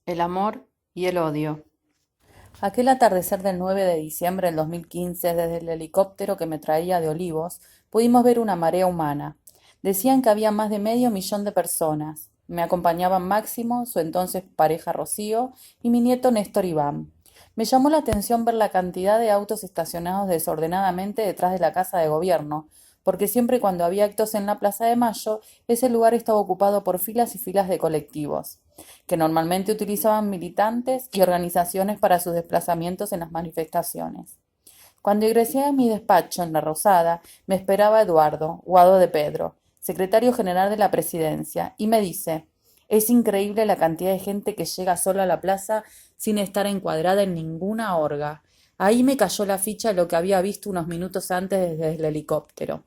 El amor y el odio. Aquel atardecer del 9 de diciembre del 2015, desde el helicóptero que me traía de Olivos, pudimos ver una marea humana. Decían que había más de 500.000 de personas. Me acompañaban Máximo, su entonces pareja Rocío, y mi nieto Néstor Iván. Me llamó la atención ver la cantidad de autos estacionados desordenadamente detrás de la casa de gobierno, porque siempre cuando había actos en la Plaza de Mayo, ese lugar estaba ocupado por filas y filas de colectivos que normalmente utilizaban militantes y organizaciones para sus desplazamientos en las manifestaciones. Cuando ingresé a mi despacho en La Rosada, me esperaba Eduardo, Guado de Pedro, secretario general de la presidencia, y me dice, es increíble la cantidad de gente que llega sola a la plaza sin estar encuadrada en ninguna orga. Ahí me cayó la ficha de lo que había visto unos minutos antes desde el helicóptero.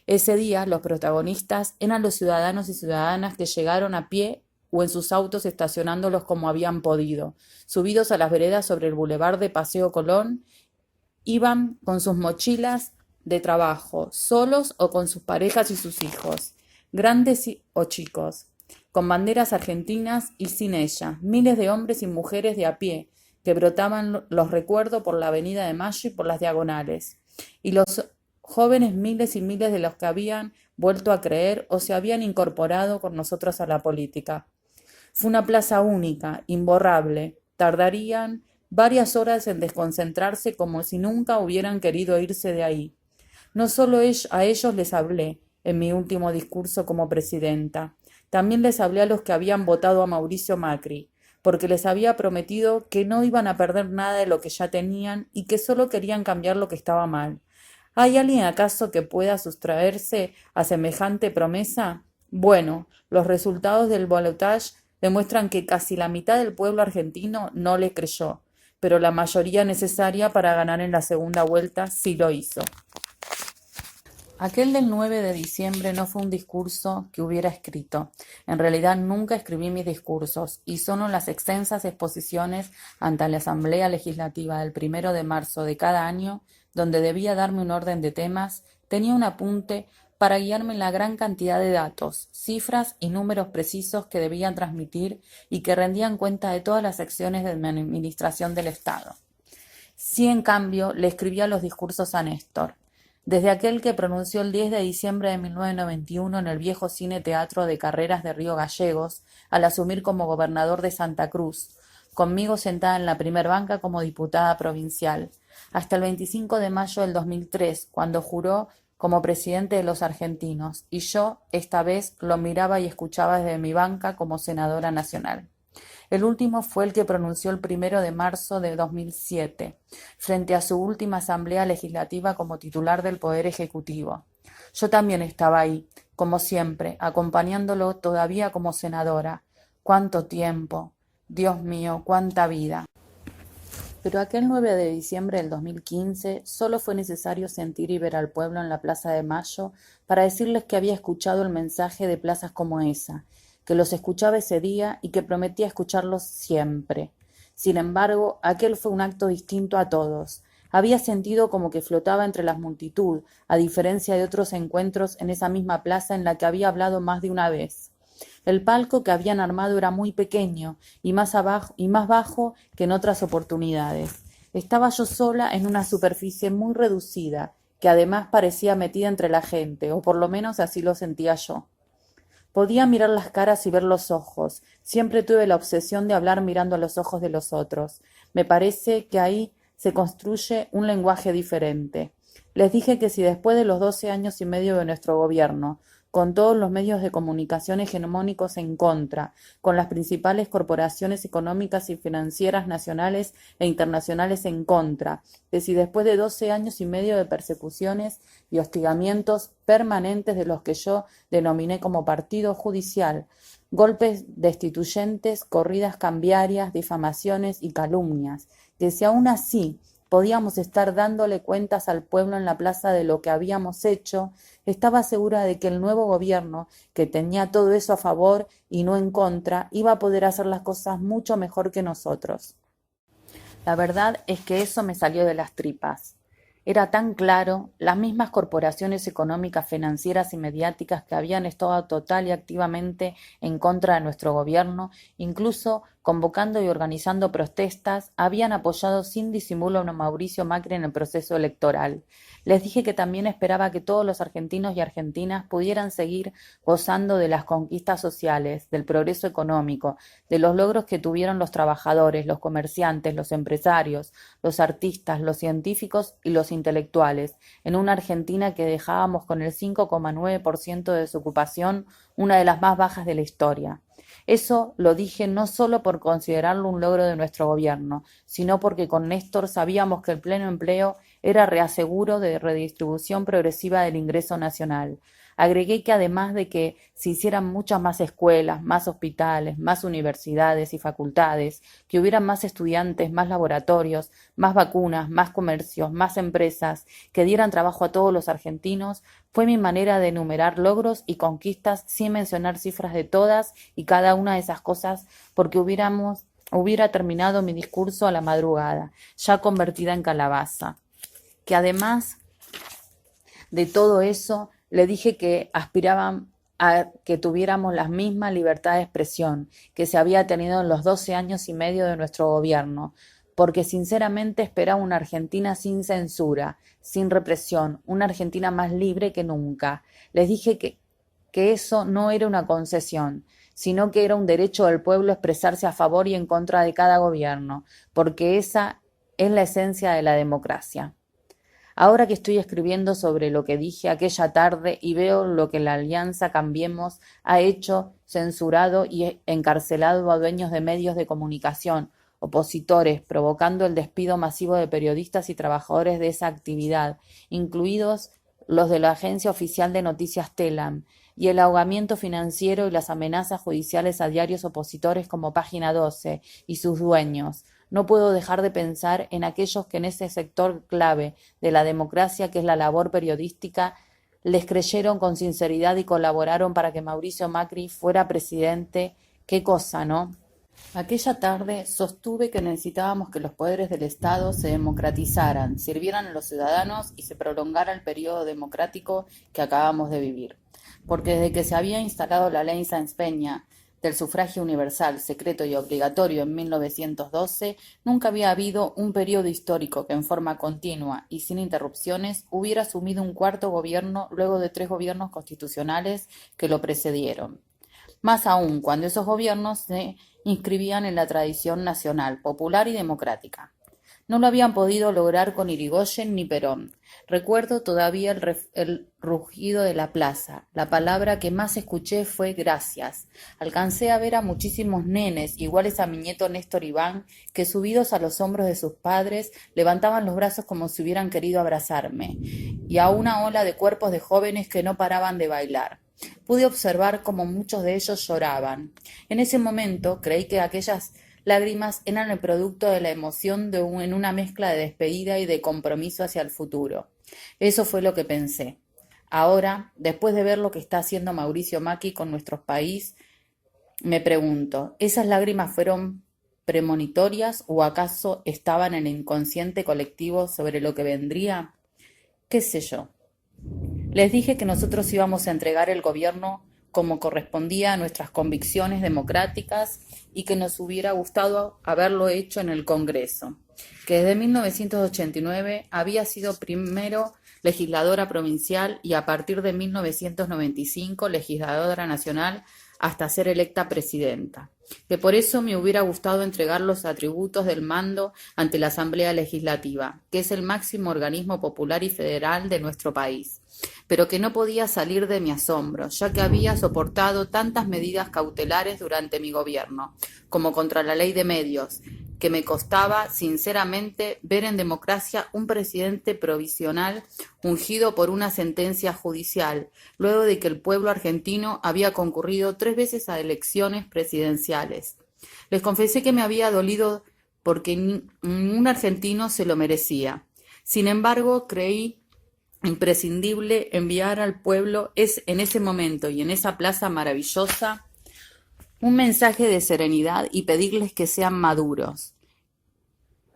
Ese día los protagonistas eran los ciudadanos y ciudadanas que llegaron a pie o en sus autos estacionándolos como habían podido, subidos a las veredas sobre el bulevar de Paseo Colón. Iban con sus mochilas de trabajo, solos o con sus parejas y sus hijos, grandes o chicos, con banderas argentinas y sin ella, miles de hombres y mujeres de a pie, que brotaban los recuerdos por la avenida de Mayo y por las diagonales, y los jóvenes miles y miles de los que habían vuelto a creer o se habían incorporado con nosotros a la política. Fue una plaza única, imborrable. Tardarían varias horas en desconcentrarse como si nunca hubieran querido irse de ahí. No solo a ellos les hablé en mi último discurso como presidenta, también les hablé a los que habían votado a Mauricio Macri, porque les había prometido que no iban a perder nada de lo que ya tenían y que solo querían cambiar lo que estaba mal. ¿Hay alguien acaso que pueda sustraerse a semejante promesa? Bueno, los resultados del balotaje demuestran que casi la mitad del pueblo argentino no le creyó, pero la mayoría necesaria para ganar en la segunda vuelta sí lo hizo. Aquel del 9 de diciembre no fue un discurso que hubiera escrito. En realidad nunca escribí mis discursos y solo las extensas exposiciones ante la Asamblea Legislativa del 1 de marzo de cada año, donde debía darme un orden de temas, tenía un apunte para guiarme en la gran cantidad de datos, cifras y números precisos que debían transmitir y que rendían cuenta de todas las acciones de mi administración del Estado. Sí, en cambio, le escribía los discursos a Néstor, desde aquel que pronunció el 10 de diciembre de 1991 en el viejo Cine Teatro de Carreras de Río Gallegos, al asumir como gobernador de Santa Cruz, conmigo sentada en la primer banca como diputada provincial, hasta el 25 de mayo del 2003, cuando juró como presidente de los argentinos, y yo, esta vez, lo miraba y escuchaba desde mi banca como senadora nacional. El último fue el que pronunció el 1 de marzo de 2007, frente a su última asamblea legislativa como titular del Poder Ejecutivo. Yo también estaba ahí, como siempre, acompañándolo todavía como senadora. ¡Cuánto tiempo! Dios mío, cuánta vida. Pero aquel 9 de diciembre del 2015 solo fue necesario sentir y ver al pueblo en la Plaza de Mayo para decirles que había escuchado el mensaje de plazas como esa, que los escuchaba ese día y que prometía escucharlos siempre. Sin embargo, aquel fue un acto distinto a todos. Había sentido como que flotaba entre la multitud, a diferencia de otros encuentros en esa misma plaza en la que había hablado más de una vez. El palco que habían armado era muy pequeño y más abajo y más bajo que en otras oportunidades. Estaba yo sola en una superficie muy reducida, que además parecía metida entre la gente, o por lo menos así lo sentía yo. Podía mirar las caras y ver los ojos. Siempre tuve la obsesión de hablar mirando a los ojos de los otros. Me parece que ahí se construye un lenguaje diferente. Les dije que si después de los 12 años y medio de nuestro gobierno, con todos los medios de comunicación hegemónicos en contra, con las principales corporaciones económicas y financieras nacionales e internacionales en contra, que si después de 12 años y medio de persecuciones y hostigamientos permanentes de los que yo denominé como partido judicial, golpes destituyentes, corridas cambiarias, difamaciones y calumnias, que si aún así podíamos estar dándole cuentas al pueblo en la plaza de lo que habíamos hecho, estaba segura de que el nuevo gobierno, que tenía todo eso a favor y no en contra, iba a poder hacer las cosas mucho mejor que nosotros. La verdad es que eso me salió de las tripas. Era tan claro, las mismas corporaciones económicas, financieras y mediáticas que habían estado total y activamente en contra de nuestro gobierno, incluso convocando y organizando protestas, habían apoyado sin disimulo a Mauricio Macri en el proceso electoral. Les dije que también esperaba que todos los argentinos y argentinas pudieran seguir gozando de las conquistas sociales, del progreso económico, de los logros que tuvieron los trabajadores, los comerciantes, los empresarios, los artistas, los científicos y los intelectuales, en una Argentina que dejábamos con el 5,9% de desocupación, una de las más bajas de la historia. Eso lo dije no solo por considerarlo un logro de nuestro gobierno, sino porque con Néstor sabíamos que el pleno empleo era reaseguro de redistribución progresiva del ingreso nacional. Agregué que además de que se hicieran muchas más escuelas, más hospitales, más universidades y facultades, que hubieran más estudiantes, más laboratorios, más vacunas, más comercios, más empresas, que dieran trabajo a todos los argentinos, fue mi manera de enumerar logros y conquistas sin mencionar cifras de todas y cada una de esas cosas, porque hubiera terminado mi discurso a la madrugada, ya convertida en calabaza. Que además de todo eso, le dije que aspiraban a que tuviéramos la misma libertad de expresión que se había tenido en los 12 años y medio de nuestro gobierno, porque sinceramente esperaba una Argentina sin censura, sin represión, una Argentina más libre que nunca. Les dije que eso no era una concesión, sino que era un derecho del pueblo a expresarse a favor y en contra de cada gobierno, porque esa es la esencia de la democracia. Ahora que estoy escribiendo sobre lo que dije aquella tarde y veo lo que la Alianza Cambiemos ha hecho, censurado y encarcelado a dueños de medios de comunicación, opositores, provocando el despido masivo de periodistas y trabajadores de esa actividad, incluidos los de la agencia oficial de noticias Telam, y el ahogamiento financiero y las amenazas judiciales a diarios opositores como Página 12 y sus dueños. No puedo dejar de pensar en aquellos que en ese sector clave de la democracia, que es la labor periodística, les creyeron con sinceridad y colaboraron para que Mauricio Macri fuera presidente. Qué cosa, ¿no? Aquella tarde sostuve que necesitábamos que los poderes del Estado se democratizaran, sirvieran a los ciudadanos y se prolongara el periodo democrático que acabamos de vivir. Porque desde que se había instalado la ley Sáenz Peña del sufragio universal, secreto y obligatorio en 1912, nunca había habido un periodo histórico que en forma continua y sin interrupciones hubiera asumido un cuarto gobierno luego de 3 gobiernos constitucionales que lo precedieron. Más aún cuando esos gobiernos se inscribían en la tradición nacional, popular y democrática. No lo habían podido lograr con Irigoyen ni Perón. Recuerdo todavía el rugido de la plaza. La palabra que más escuché fue gracias. Alcancé a ver a muchísimos nenes, iguales a mi nieto Néstor Iván, que subidos a los hombros de sus padres, levantaban los brazos como si hubieran querido abrazarme, y a una ola de cuerpos de jóvenes que no paraban de bailar. Pude observar cómo muchos de ellos lloraban. En ese momento creí que aquellas lágrimas eran el producto de la emoción en una mezcla de despedida y de compromiso hacia el futuro. Eso fue lo que pensé. Ahora, después de ver lo que está haciendo Mauricio Macri con nuestro país, me pregunto, ¿esas lágrimas fueron premonitorias o acaso estaban en el inconsciente colectivo sobre lo que vendría? ¿Qué sé yo? Les dije que nosotros íbamos a entregar el gobierno como correspondía a nuestras convicciones democráticas y que nos hubiera gustado haberlo hecho en el Congreso, que desde 1989 había sido primero legisladora provincial y a partir de 1995 legisladora nacional hasta ser electa presidenta, que por eso me hubiera gustado entregar los atributos del mando ante la Asamblea Legislativa, que es el máximo organismo popular y federal de nuestro país, pero que no podía salir de mi asombro, ya que había soportado tantas medidas cautelares durante mi gobierno, como contra la ley de medios, que me costaba, sinceramente, ver en democracia un presidente provisional ungido por una sentencia judicial, luego de que el pueblo argentino había concurrido 3 veces a elecciones presidenciales. Les confesé que me había dolido porque ningún argentino se lo merecía. Sin embargo, creí imprescindible enviar al pueblo en ese momento y en esa plaza maravillosa un mensaje de serenidad y pedirles que sean maduros,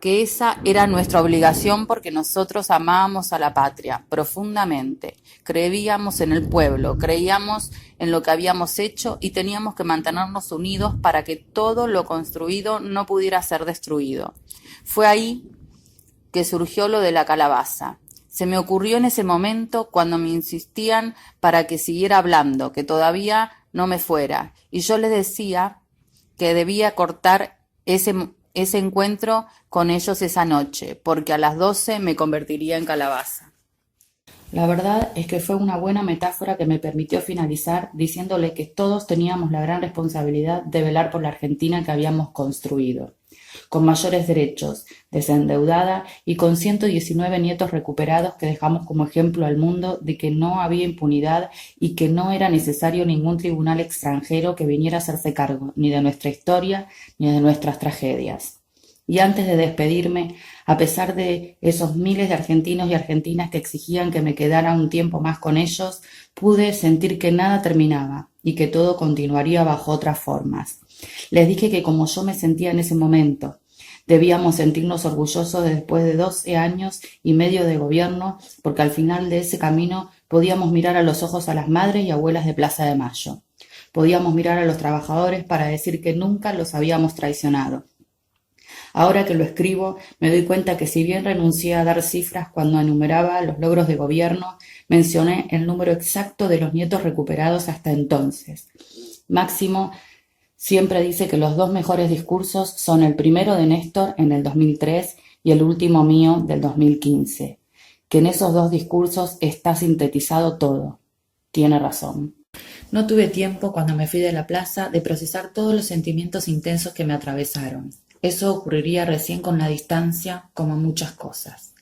que esa era nuestra obligación porque nosotros amábamos a la patria profundamente, creíamos en el pueblo, creíamos en lo que habíamos hecho y teníamos que mantenernos unidos para que todo lo construido no pudiera ser destruido. Fue ahí que surgió lo de la calabaza. Se me ocurrió en ese momento cuando me insistían para que siguiera hablando, que todavía no me fuera, y yo les decía que debía cortar ese encuentro con ellos esa noche, porque a las 12 me convertiría en calabaza. La verdad es que fue una buena metáfora que me permitió finalizar diciéndole que todos teníamos la gran responsabilidad de velar por la Argentina que habíamos construido, con mayores derechos, desendeudada y con 119 nietos recuperados que dejamos como ejemplo al mundo de que no había impunidad y que no era necesario ningún tribunal extranjero que viniera a hacerse cargo ni de nuestra historia ni de nuestras tragedias. Y antes de despedirme, a pesar de esos miles de argentinos y argentinas que exigían que me quedara un tiempo más con ellos, pude sentir que nada terminaba y que todo continuaría bajo otras formas. Les dije que como yo me sentía en ese momento, debíamos sentirnos orgullosos de después de 12 años y medio de gobierno, porque al final de ese camino podíamos mirar a los ojos a las madres y abuelas de Plaza de Mayo. Podíamos mirar a los trabajadores para decir que nunca los habíamos traicionado. Ahora que lo escribo, me doy cuenta que si bien renuncié a dar cifras cuando enumeraba los logros de gobierno, mencioné el número exacto de los nietos recuperados hasta entonces. Máximo siempre dice que los dos mejores discursos son el primero de Néstor en el 2003 y el último mío del 2015, que en esos dos discursos está sintetizado todo. Tiene razón. No tuve tiempo, cuando me fui de la plaza, de procesar todos los sentimientos intensos que me atravesaron. Eso ocurriría recién con la distancia, como muchas cosas.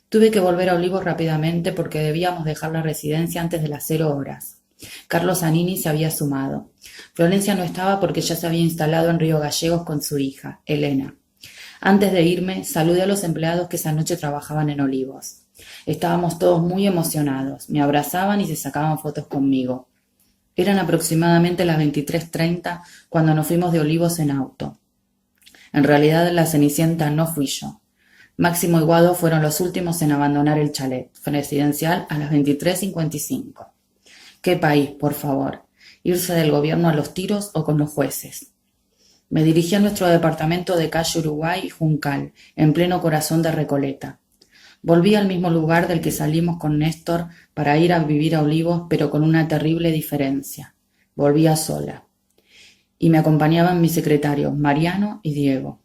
Tuve que volver a Olivos rápidamente porque debíamos dejar la residencia antes de las 0 horas. Carlos Zanini se había sumado. Florencia no estaba porque ya se había instalado en Río Gallegos con su hija, Elena. Antes de irme, saludé a los empleados que esa noche trabajaban en Olivos. Estábamos todos muy emocionados, me abrazaban y se sacaban fotos conmigo. Eran aproximadamente las 23:30 cuando nos fuimos de Olivos en auto. En realidad la Cenicienta no fui yo. Máximo y Guado fueron los últimos en abandonar el chalet presidencial a las 23:55. ¿Qué país, por favor? ¿Irse del gobierno a los tiros o con los jueces? Me dirigí a nuestro departamento de calle Uruguay y Juncal, en pleno corazón de Recoleta. Volví al mismo lugar del que salimos con Néstor para ir a vivir a Olivos, pero con una terrible diferencia. Volvía sola. Y me acompañaban mis secretarios, Mariano y Diego.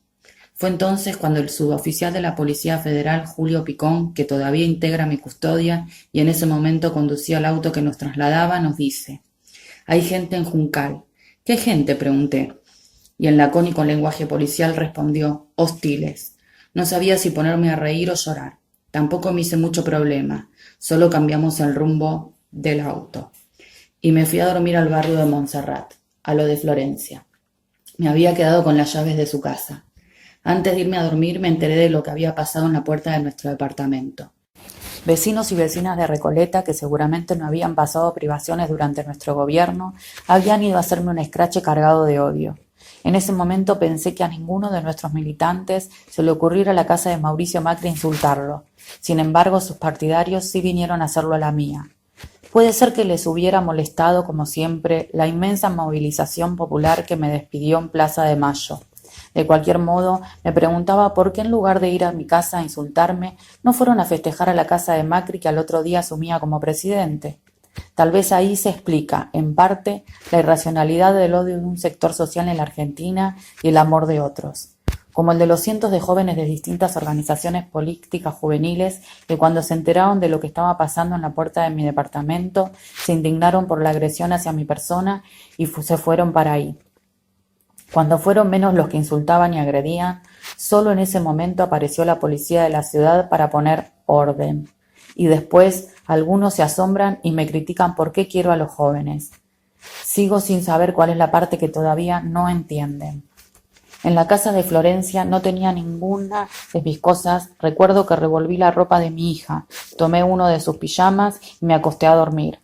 Fue entonces cuando el suboficial de la Policía Federal, Julio Picón, que todavía integra mi custodia y en ese momento conducía el auto que nos trasladaba, nos dice: «Hay gente en Juncal». «¿Qué gente?», pregunté. Y en lacónico lenguaje policial respondió: «Hostiles». No sabía si ponerme a reír o llorar. Tampoco me hice mucho problema. Solo cambiamos el rumbo del auto. Y me fui a dormir al barrio de Montserrat, a lo de Florencia. Me había quedado con las llaves de su casa. Antes de irme a dormir me enteré de lo que había pasado en la puerta de nuestro departamento. Vecinos y vecinas de Recoleta, que seguramente no habían pasado privaciones durante nuestro gobierno, habían ido a hacerme un escrache cargado de odio. En ese momento pensé que a ninguno de nuestros militantes se le ocurriera a la casa de Mauricio Macri insultarlo. Sin embargo, sus partidarios sí vinieron a hacerlo a la mía. Puede ser que les hubiera molestado, como siempre, la inmensa movilización popular que me despidió en Plaza de Mayo. De cualquier modo, me preguntaba por qué en lugar de ir a mi casa a insultarme, no fueron a festejar a la casa de Macri que al otro día asumía como presidente. Tal vez ahí se explica, en parte, la irracionalidad del odio de un sector social en la Argentina y el amor de otros, como el de los cientos de jóvenes de distintas organizaciones políticas juveniles que cuando se enteraron de lo que estaba pasando en la puerta de mi departamento, se indignaron por la agresión hacia mi persona y se fueron para ahí. Cuando fueron menos los que insultaban y agredían, solo en ese momento apareció la policía de la ciudad para poner orden. Y después algunos se asombran y me critican por qué quiero a los jóvenes. Sigo sin saber cuál es la parte que todavía no entienden. En la casa de Florencia no tenía ninguna de mis cosas. Recuerdo que revolví la ropa de mi hija, tomé uno de sus pijamas y me acosté a dormir.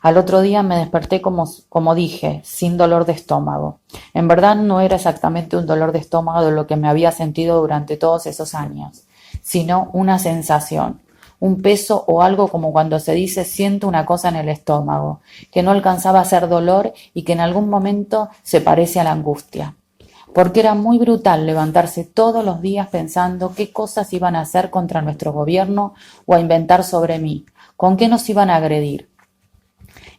Al otro día me desperté como dije, sin dolor de estómago. En verdad no era exactamente un dolor de estómago de lo que me había sentido durante todos esos años, sino una sensación, un peso o algo como cuando se dice siento una cosa en el estómago, que no alcanzaba a ser dolor y que en algún momento se parece a la angustia. Porque era muy brutal levantarse todos los días pensando qué cosas iban a hacer contra nuestro gobierno o a inventar sobre mí, con qué nos iban a agredir.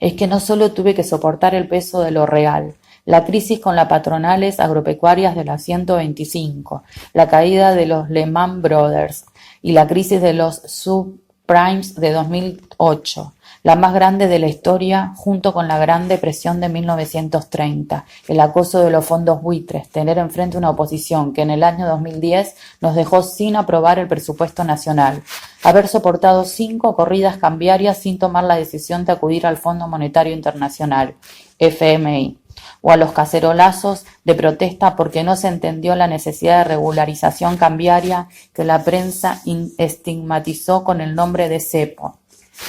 Es que no solo tuve que soportar el peso de lo real, la crisis con las patronales agropecuarias de la 125, la caída de los Lehman Brothers y la crisis de los subprimes de 2008, la más grande de la historia junto con la Gran Depresión de 1930, el acoso de los fondos buitres, tener enfrente una oposición que en el año 2010 nos dejó sin aprobar el presupuesto nacional, haber soportado 5 corridas cambiarias sin tomar la decisión de acudir al Fondo Monetario Internacional, FMI, o a los cacerolazos de protesta porque no se entendió la necesidad de regularización cambiaria que la prensa estigmatizó con el nombre de cepo,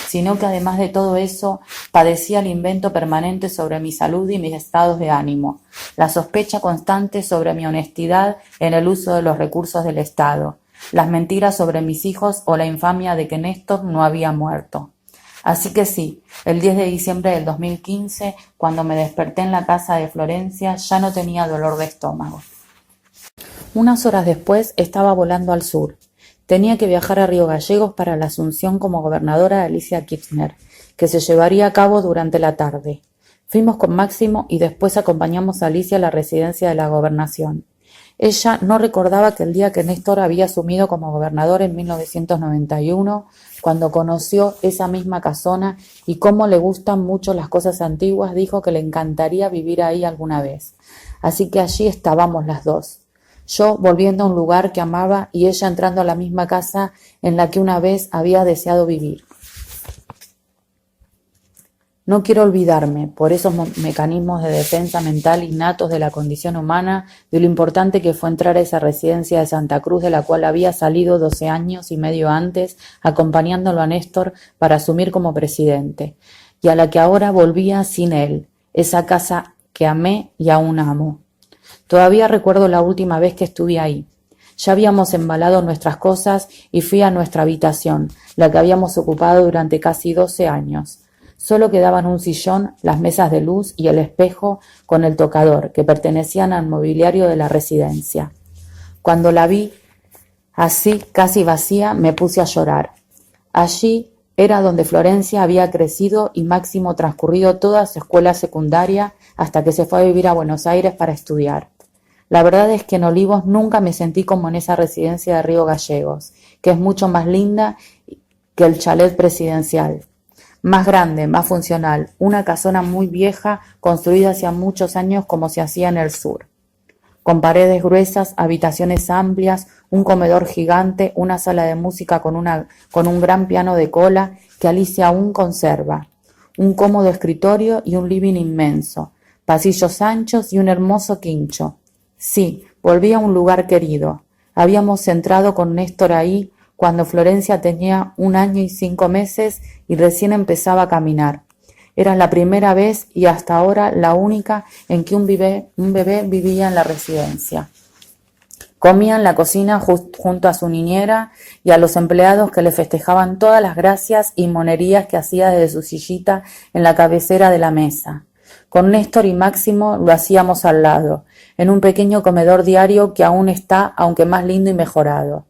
sino que además de todo eso padecía el invento permanente sobre mi salud y mis estados de ánimo, la sospecha constante sobre mi honestidad en el uso de los recursos del Estado, las mentiras sobre mis hijos o la infamia de que Néstor no había muerto. Así que sí, el 10 de diciembre del 2015, cuando me desperté en la casa de Florencia, ya no tenía dolor de estómago. Unas horas después estaba volando al sur. Tenía que viajar a Río Gallegos para la asunción como gobernadora de Alicia Kirchner, que se llevaría a cabo durante la tarde. Fuimos con Máximo y después acompañamos a Alicia a la residencia de la gobernación. Ella no recordaba que el día que Néstor había asumido como gobernador en 1991, cuando conoció esa misma casona y cómo le gustan mucho las cosas antiguas, dijo que le encantaría vivir ahí alguna vez. Así que allí estábamos las dos. Yo volviendo a un lugar que amaba y ella entrando a la misma casa en la que una vez había deseado vivir. No quiero olvidarme, por esos mecanismos de defensa mental innatos de la condición humana, de lo importante que fue entrar a esa residencia de Santa Cruz de la cual había salido 12 años y medio antes, acompañándolo a Néstor para asumir como presidente, y a la que ahora volvía sin él, esa casa que amé y aún amo. Todavía recuerdo la última vez que estuve ahí. Ya habíamos embalado nuestras cosas y fui a nuestra habitación, la que habíamos ocupado durante casi 12 años. Solo quedaban un sillón, las mesas de luz y el espejo con el tocador, que pertenecían al mobiliario de la residencia. Cuando la vi, así casi vacía, me puse a llorar. Allí era donde Florencia había crecido y Máximo transcurrido toda su escuela secundaria hasta que se fue a vivir a Buenos Aires para estudiar. La verdad es que en Olivos nunca me sentí como en esa residencia de Río Gallegos, que es mucho más linda que el chalet presidencial. Más grande, más funcional, una casona muy vieja, construida hacía muchos años como se hacía en el sur. Con paredes gruesas, habitaciones amplias, un comedor gigante, una sala de música con un gran piano de cola que Alicia aún conserva, un cómodo escritorio y un living inmenso, pasillos anchos y un hermoso quincho. Sí, volví a un lugar querido. Habíamos entrado con Néstor ahí cuando Florencia tenía 1 año y 5 meses y recién empezaba a caminar. Era la primera vez y hasta ahora la única en que un bebé vivía en la residencia. Comía en la cocina junto a su niñera y a los empleados que le festejaban todas las gracias y monerías que hacía desde su sillita en la cabecera de la mesa. Con Néstor y Máximo lo hacíamos al lado, en un pequeño comedor diario que aún está, aunque más lindo y mejorado.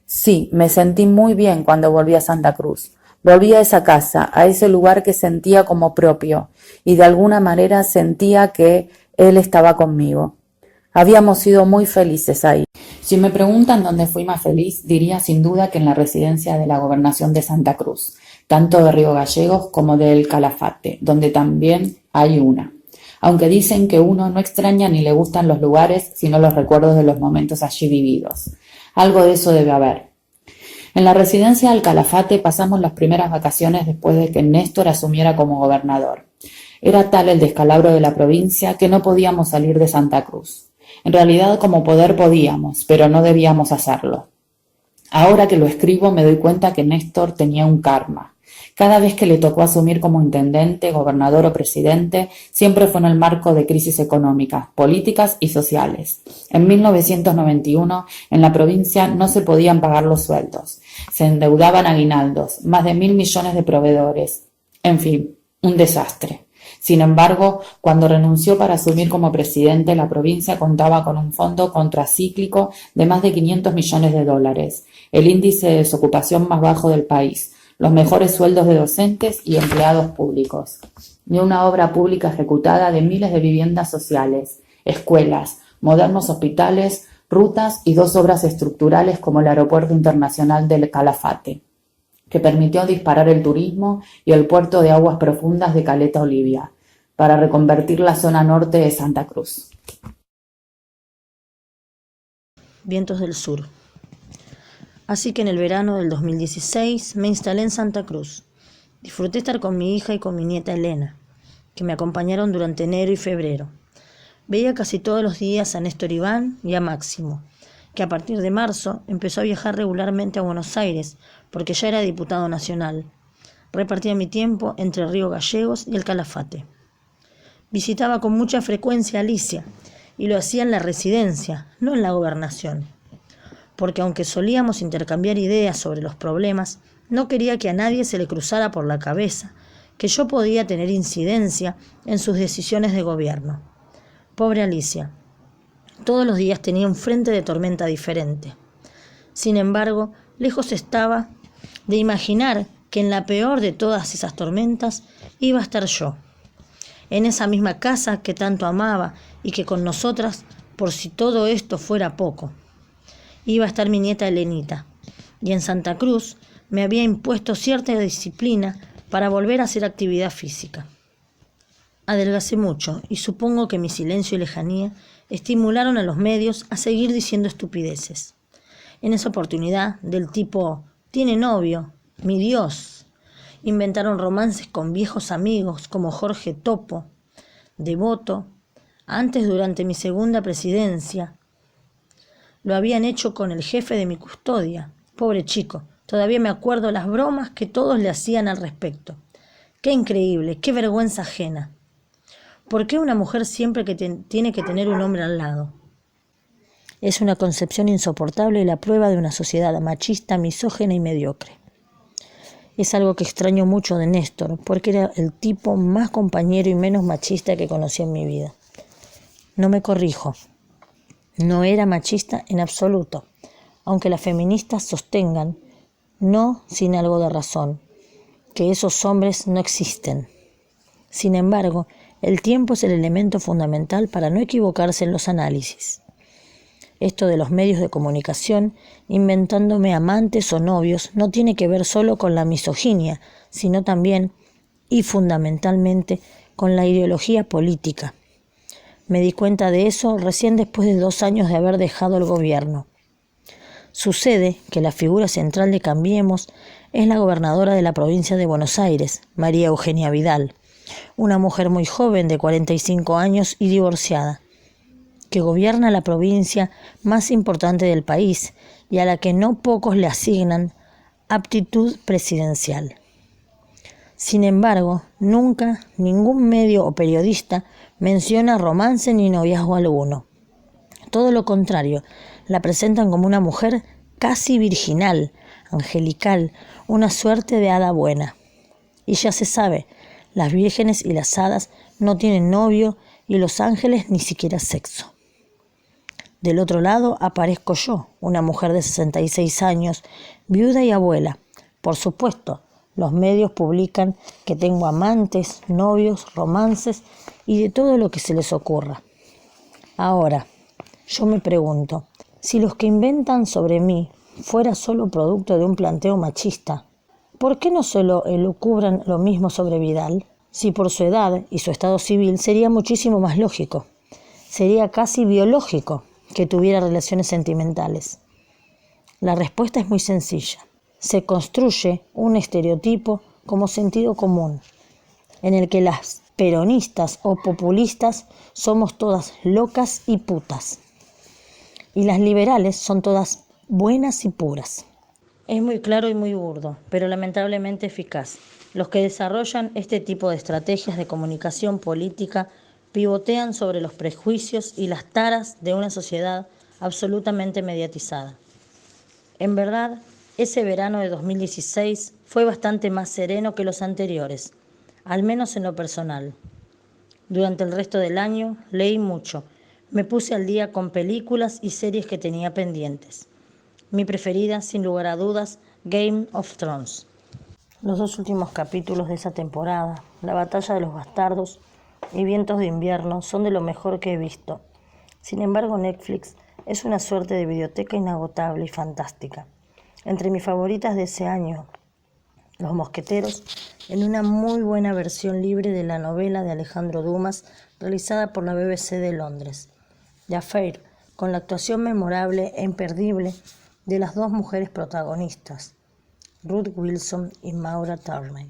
Sí, me sentí muy bien cuando volví a Santa Cruz. Volví a esa casa, a ese lugar que sentía como propio, y de alguna manera sentía que él estaba conmigo. Habíamos sido muy felices ahí. Si me preguntan dónde fui más feliz, diría sin duda que en la residencia de la Gobernación de Santa Cruz, tanto de Río Gallegos como de El Calafate, donde también hay una. Aunque dicen que uno no extraña ni le gustan los lugares, sino los recuerdos de los momentos allí vividos. Algo de eso debe haber. En la residencia del Calafate pasamos las primeras vacaciones después de que Néstor asumiera como gobernador. Era tal el descalabro de la provincia que no podíamos salir de Santa Cruz. En realidad, como poder podíamos, pero no debíamos hacerlo. Ahora que lo escribo me doy cuenta que Néstor tenía un karma, Cada vez que le tocó asumir como intendente, gobernador o presidente, siempre fue en el marco de crisis económicas, políticas y sociales. En 1991, en la provincia no se podían pagar los sueldos. Se endeudaban aguinaldos, más de 1.000 millones de proveedores. En fin, un desastre. Sin embargo, cuando renunció para asumir como presidente, la provincia contaba con un fondo contracíclico de más de 500 millones de dólares, el índice de desocupación más bajo del país, los mejores sueldos de docentes y empleados públicos, y una obra pública ejecutada de miles de viviendas sociales, escuelas, modernos hospitales, rutas y 2 obras estructurales como el Aeropuerto Internacional del Calafate, que permitió disparar el turismo, y el puerto de aguas profundas de Caleta Olivia, para reconvertir la zona norte de Santa Cruz. Vientos del Sur. Así que en el verano del 2016 me instalé en Santa Cruz. Disfruté estar con mi hija y con mi nieta Elena, que me acompañaron durante enero y febrero. Veía casi todos los días a Néstor Iván y a Máximo, que a partir de marzo empezó a viajar regularmente a Buenos Aires porque ya era diputado nacional. Repartía mi tiempo entre Río Gallegos y el Calafate. Visitaba con mucha frecuencia a Alicia, y lo hacía en la residencia, no en la gobernación, porque aunque solíamos intercambiar ideas sobre los problemas, no quería que a nadie se le cruzara por la cabeza que yo podía tener incidencia en sus decisiones de gobierno. Pobre Alicia, todos los días tenía un frente de tormenta diferente. Sin embargo, lejos estaba de imaginar que en la peor de todas esas tormentas iba a estar yo, en esa misma casa que tanto amaba y que con nosotras, por si todo esto fuera poco, iba a estar mi nieta Elenita, y en Santa Cruz me había impuesto cierta disciplina para volver a hacer actividad física. Adelgacé mucho y supongo que mi silencio y lejanía estimularon a los medios a seguir diciendo estupideces. En esa oportunidad, del tipo, tiene novio, mi Dios, inventaron romances con viejos amigos como Jorge Topo, Devoto. Antes, durante mi segunda presidencia, lo habían hecho con el jefe de mi custodia. Pobre chico, todavía me acuerdo las bromas que todos le hacían al respecto. Qué increíble, qué vergüenza ajena. ¿Por qué una mujer siempre tiene que tener un hombre al lado? Es una concepción insoportable y la prueba de una sociedad machista, misógina y mediocre. Es algo que extraño mucho de Néstor, porque era el tipo más compañero y menos machista que conocí en mi vida. No me corrijo, no era machista en absoluto, aunque las feministas sostengan, no sin algo de razón, que esos hombres no existen. Sin embargo, el tiempo es el elemento fundamental para no equivocarse en los análisis. Esto de los medios de comunicación, inventándome amantes o novios, no tiene que ver solo con la misoginia, sino también, y fundamentalmente, con la ideología política. Me di cuenta de eso recién después de 2 años de haber dejado el gobierno. Sucede que la figura central de Cambiemos es la gobernadora de la provincia de Buenos Aires, María Eugenia Vidal, una mujer muy joven de 45 años y divorciada, que gobierna la provincia más importante del país y a la que no pocos le asignan aptitud presidencial. Sin embargo, nunca ningún medio o periodista menciona romance ni noviazgo alguno. Todo lo contrario, la presentan como una mujer casi virginal, angelical, una suerte de hada buena. Y ya se sabe, las vírgenes y las hadas no tienen novio y los ángeles ni siquiera sexo. Del otro lado aparezco yo, una mujer de 66 años, viuda y abuela. Por supuesto, los medios publican que tengo amantes, novios, romances y de todo lo que se les ocurra. Ahora, yo me pregunto, si los que inventan sobre mí fuera solo producto de un planteo machista, ¿por qué no se lo elucubran lo mismo sobre Vidal? Si por su edad y su estado civil sería muchísimo más lógico, sería casi biológico que tuviera relaciones sentimentales. La respuesta es muy sencilla. Se construye un estereotipo como sentido común, en el que las peronistas o populistas somos todas locas y putas, y las liberales son todas buenas y puras. Es muy claro y muy burdo, pero lamentablemente eficaz. Los que desarrollan este tipo de estrategias de comunicación política pivotean sobre los prejuicios y las taras de una sociedad absolutamente mediatizada. En verdad, ese verano de 2016 fue bastante más sereno que los anteriores, al menos en lo personal. Durante el resto del año leí mucho, me puse al día con películas y series que tenía pendientes. Mi preferida, sin lugar a dudas, Game of Thrones. Los dos últimos capítulos de esa temporada, La Batalla de los Bastardos y Vientos de Invierno, son de lo mejor que he visto. Sin embargo, Netflix es una suerte de biblioteca inagotable y fantástica. Entre mis favoritas de ese año, Los Mosqueteros, en una muy buena versión libre de la novela de Alejandro Dumas, realizada por la BBC de Londres. The Affair, con la actuación memorable e imperdible de las dos mujeres protagonistas, Ruth Wilson y Maura Tierney.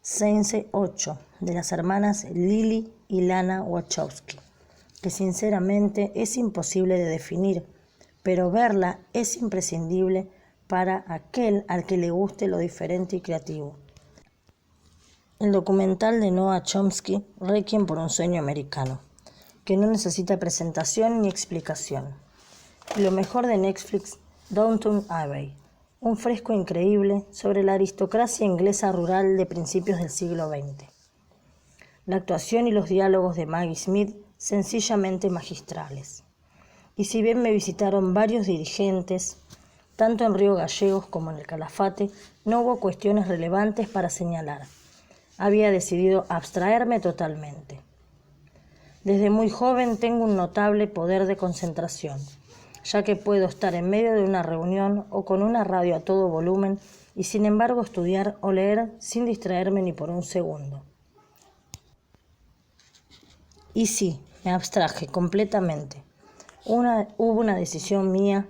Sense 8, de las hermanas Lily y Lana Wachowski, que sinceramente es imposible de definir, pero verla es imprescindible para aquel al que le guste lo diferente y creativo. El documental de Noam Chomsky, Requiem por un sueño americano, que no necesita presentación ni explicación. Y lo mejor de Netflix, Downton Abbey, un fresco increíble sobre la aristocracia inglesa rural de principios del siglo XX. La actuación y los diálogos de Maggie Smith sencillamente magistrales. Y si bien me visitaron varios dirigentes, tanto en Río Gallegos como en el Calafate, no hubo cuestiones relevantes para señalar. Había decidido abstraerme totalmente. Desde muy joven tengo un notable poder de concentración, ya que puedo estar en medio de una reunión o con una radio a todo volumen y sin embargo estudiar o leer sin distraerme ni por un segundo. Y sí, me abstraje completamente. Hubo una decisión mía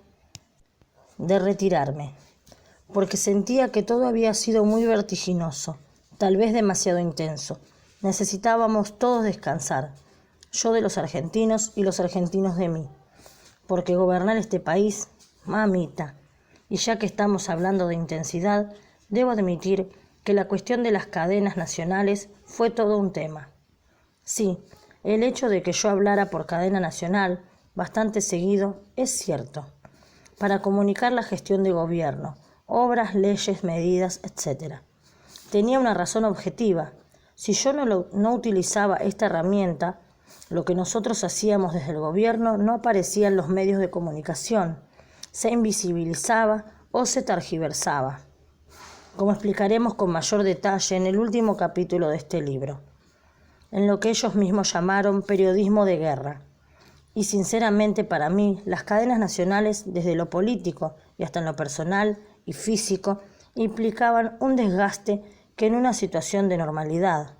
de retirarme, porque sentía que todo había sido muy vertiginoso, tal vez demasiado intenso. Necesitábamos todos descansar, yo de los argentinos y los argentinos de mí, porque gobernar este país, mamita, y ya que estamos hablando de intensidad, debo admitir que la cuestión de las cadenas nacionales fue todo un tema. Sí, el hecho de que yo hablara por cadena nacional bastante seguido es cierto, para comunicar la gestión de gobierno, obras, leyes, medidas, etc. Tenía una razón objetiva. Si yo no utilizaba esta herramienta, lo que nosotros hacíamos desde el gobierno no aparecía en los medios de comunicación, se invisibilizaba o se tergiversaba, como explicaremos con mayor detalle en el último capítulo de este libro, en lo que ellos mismos llamaron periodismo de guerra. Y sinceramente para mí, las cadenas nacionales, desde lo político y hasta en lo personal y físico, implicaban un desgaste que en una situación de normalidad,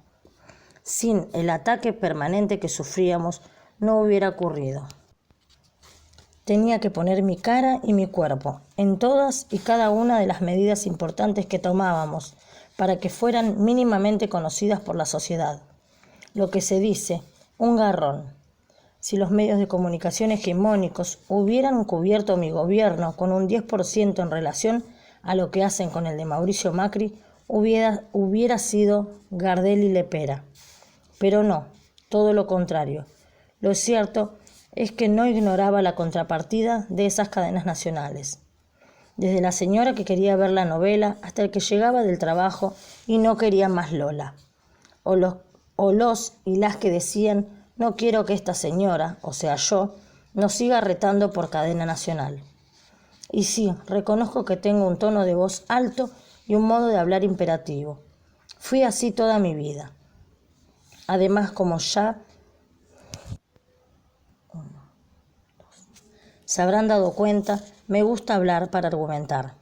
sin el ataque permanente que sufríamos, no hubiera ocurrido. Tenía que poner mi cara y mi cuerpo en todas y cada una de las medidas importantes que tomábamos para que fueran mínimamente conocidas por la sociedad. Lo que se dice, un garrón. Si los medios de comunicación hegemónicos hubieran cubierto mi gobierno con un 10% en relación a lo que hacen con el de Mauricio Macri, hubiera sido Gardel y Lepera. Pero no, todo lo contrario. Lo cierto es que no ignoraba la contrapartida de esas cadenas nacionales. Desde la señora que quería ver la novela hasta el que llegaba del trabajo y no quería más Lola. O los y las que decían, no quiero que esta señora, o sea yo, nos siga retando por cadena nacional. Y sí, reconozco que tengo un tono de voz alto y un modo de hablar imperativo. Fui así toda mi vida. Además, como ya se habrán dado cuenta, me gusta hablar para argumentar.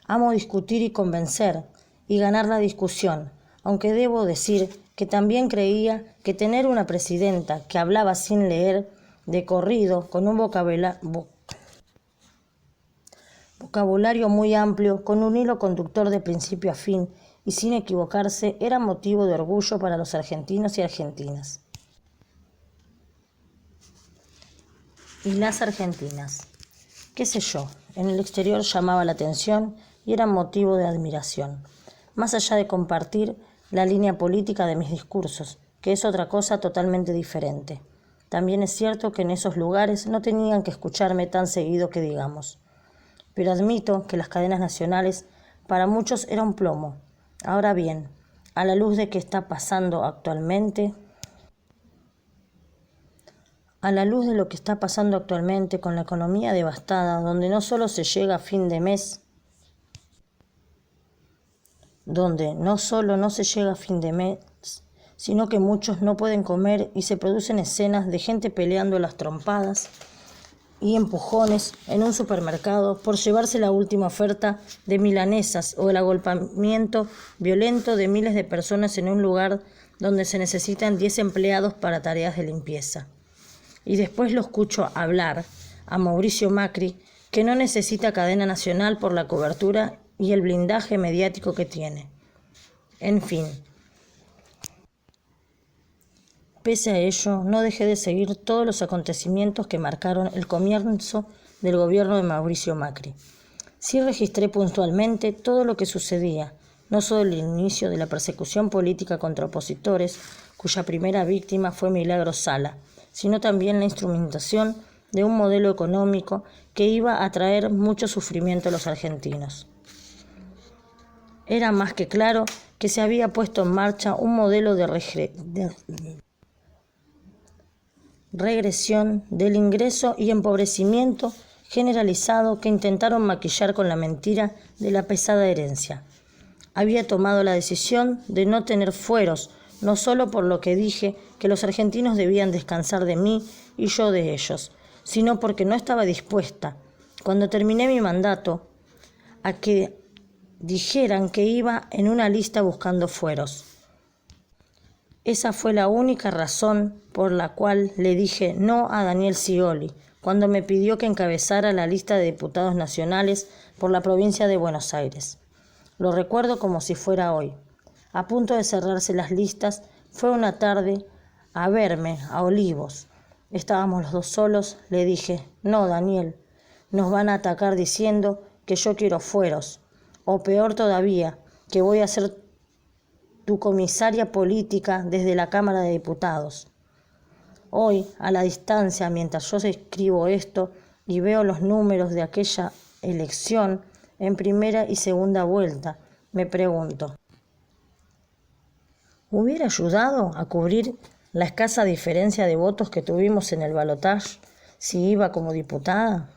Amo discutir y convencer y ganar la discusión, aunque debo decir que también creía que tener una presidenta que hablaba sin leer, de corrido, con un vocabulario muy amplio, con un hilo conductor de principio a fin y sin equivocarse, era motivo de orgullo para los argentinos y argentinas. Y las argentinas. qué sé yo, en el exterior llamaba la atención y era motivo de admiración, más allá de compartir la línea política de mis discursos, que es otra cosa totalmente diferente. También es cierto que en esos lugares no tenían que escucharme tan seguido que digamos. Pero admito que las cadenas nacionales para muchos eran plomo. Ahora bien, a la luz de que está pasando actualmente, a la luz de lo que está pasando actualmente con la economía devastada, donde no solo se llega a fin de mes, sino que muchos no pueden comer y se producen escenas de gente peleando las trompadas y empujones en un supermercado por llevarse la última oferta de milanesas o el agolpamiento violento de miles de personas en un lugar donde se necesitan 10 empleados para tareas de limpieza. Y después lo escucho hablar a Mauricio Macri, que no necesita cadena nacional por la cobertura y el blindaje mediático que tiene. En fin, pese a ello, no dejé de seguir todos los acontecimientos que marcaron el comienzo del gobierno de Mauricio Macri. Sí registré puntualmente todo lo que sucedía, no solo el inicio de la persecución política contra opositores, cuya primera víctima fue Milagros Sala, sino también la instrumentación de un modelo económico que iba a traer mucho sufrimiento a los argentinos. Era más que claro que se había puesto en marcha un modelo de regresión del ingreso y empobrecimiento generalizado que intentaron maquillar con la mentira de la pesada herencia. Había tomado la decisión de no tener fueros, no solo por lo que dije que los argentinos debían descansar de mí y yo de ellos, sino porque no estaba dispuesta, cuando terminé mi mandato, a que dijeran que iba en una lista buscando fueros. Esa fue la única razón por la cual le dije no a Daniel Scioli cuando me pidió que encabezara la lista de diputados nacionales por la provincia de Buenos Aires. Lo recuerdo como si fuera hoy. A punto de cerrarse las listas, fue una tarde a verme a Olivos. Estábamos los dos solos, le dije, no, Daniel, nos van a atacar diciendo que yo quiero fueros, o peor todavía, que voy a ser tu comisaria política desde la Cámara de Diputados. Hoy, a la distancia, mientras yo escribo esto y veo los números de aquella elección en primera y segunda vuelta, me pregunto, ¿hubiera ayudado a cubrir la escasa diferencia de votos que tuvimos en el balotaje si iba como diputada?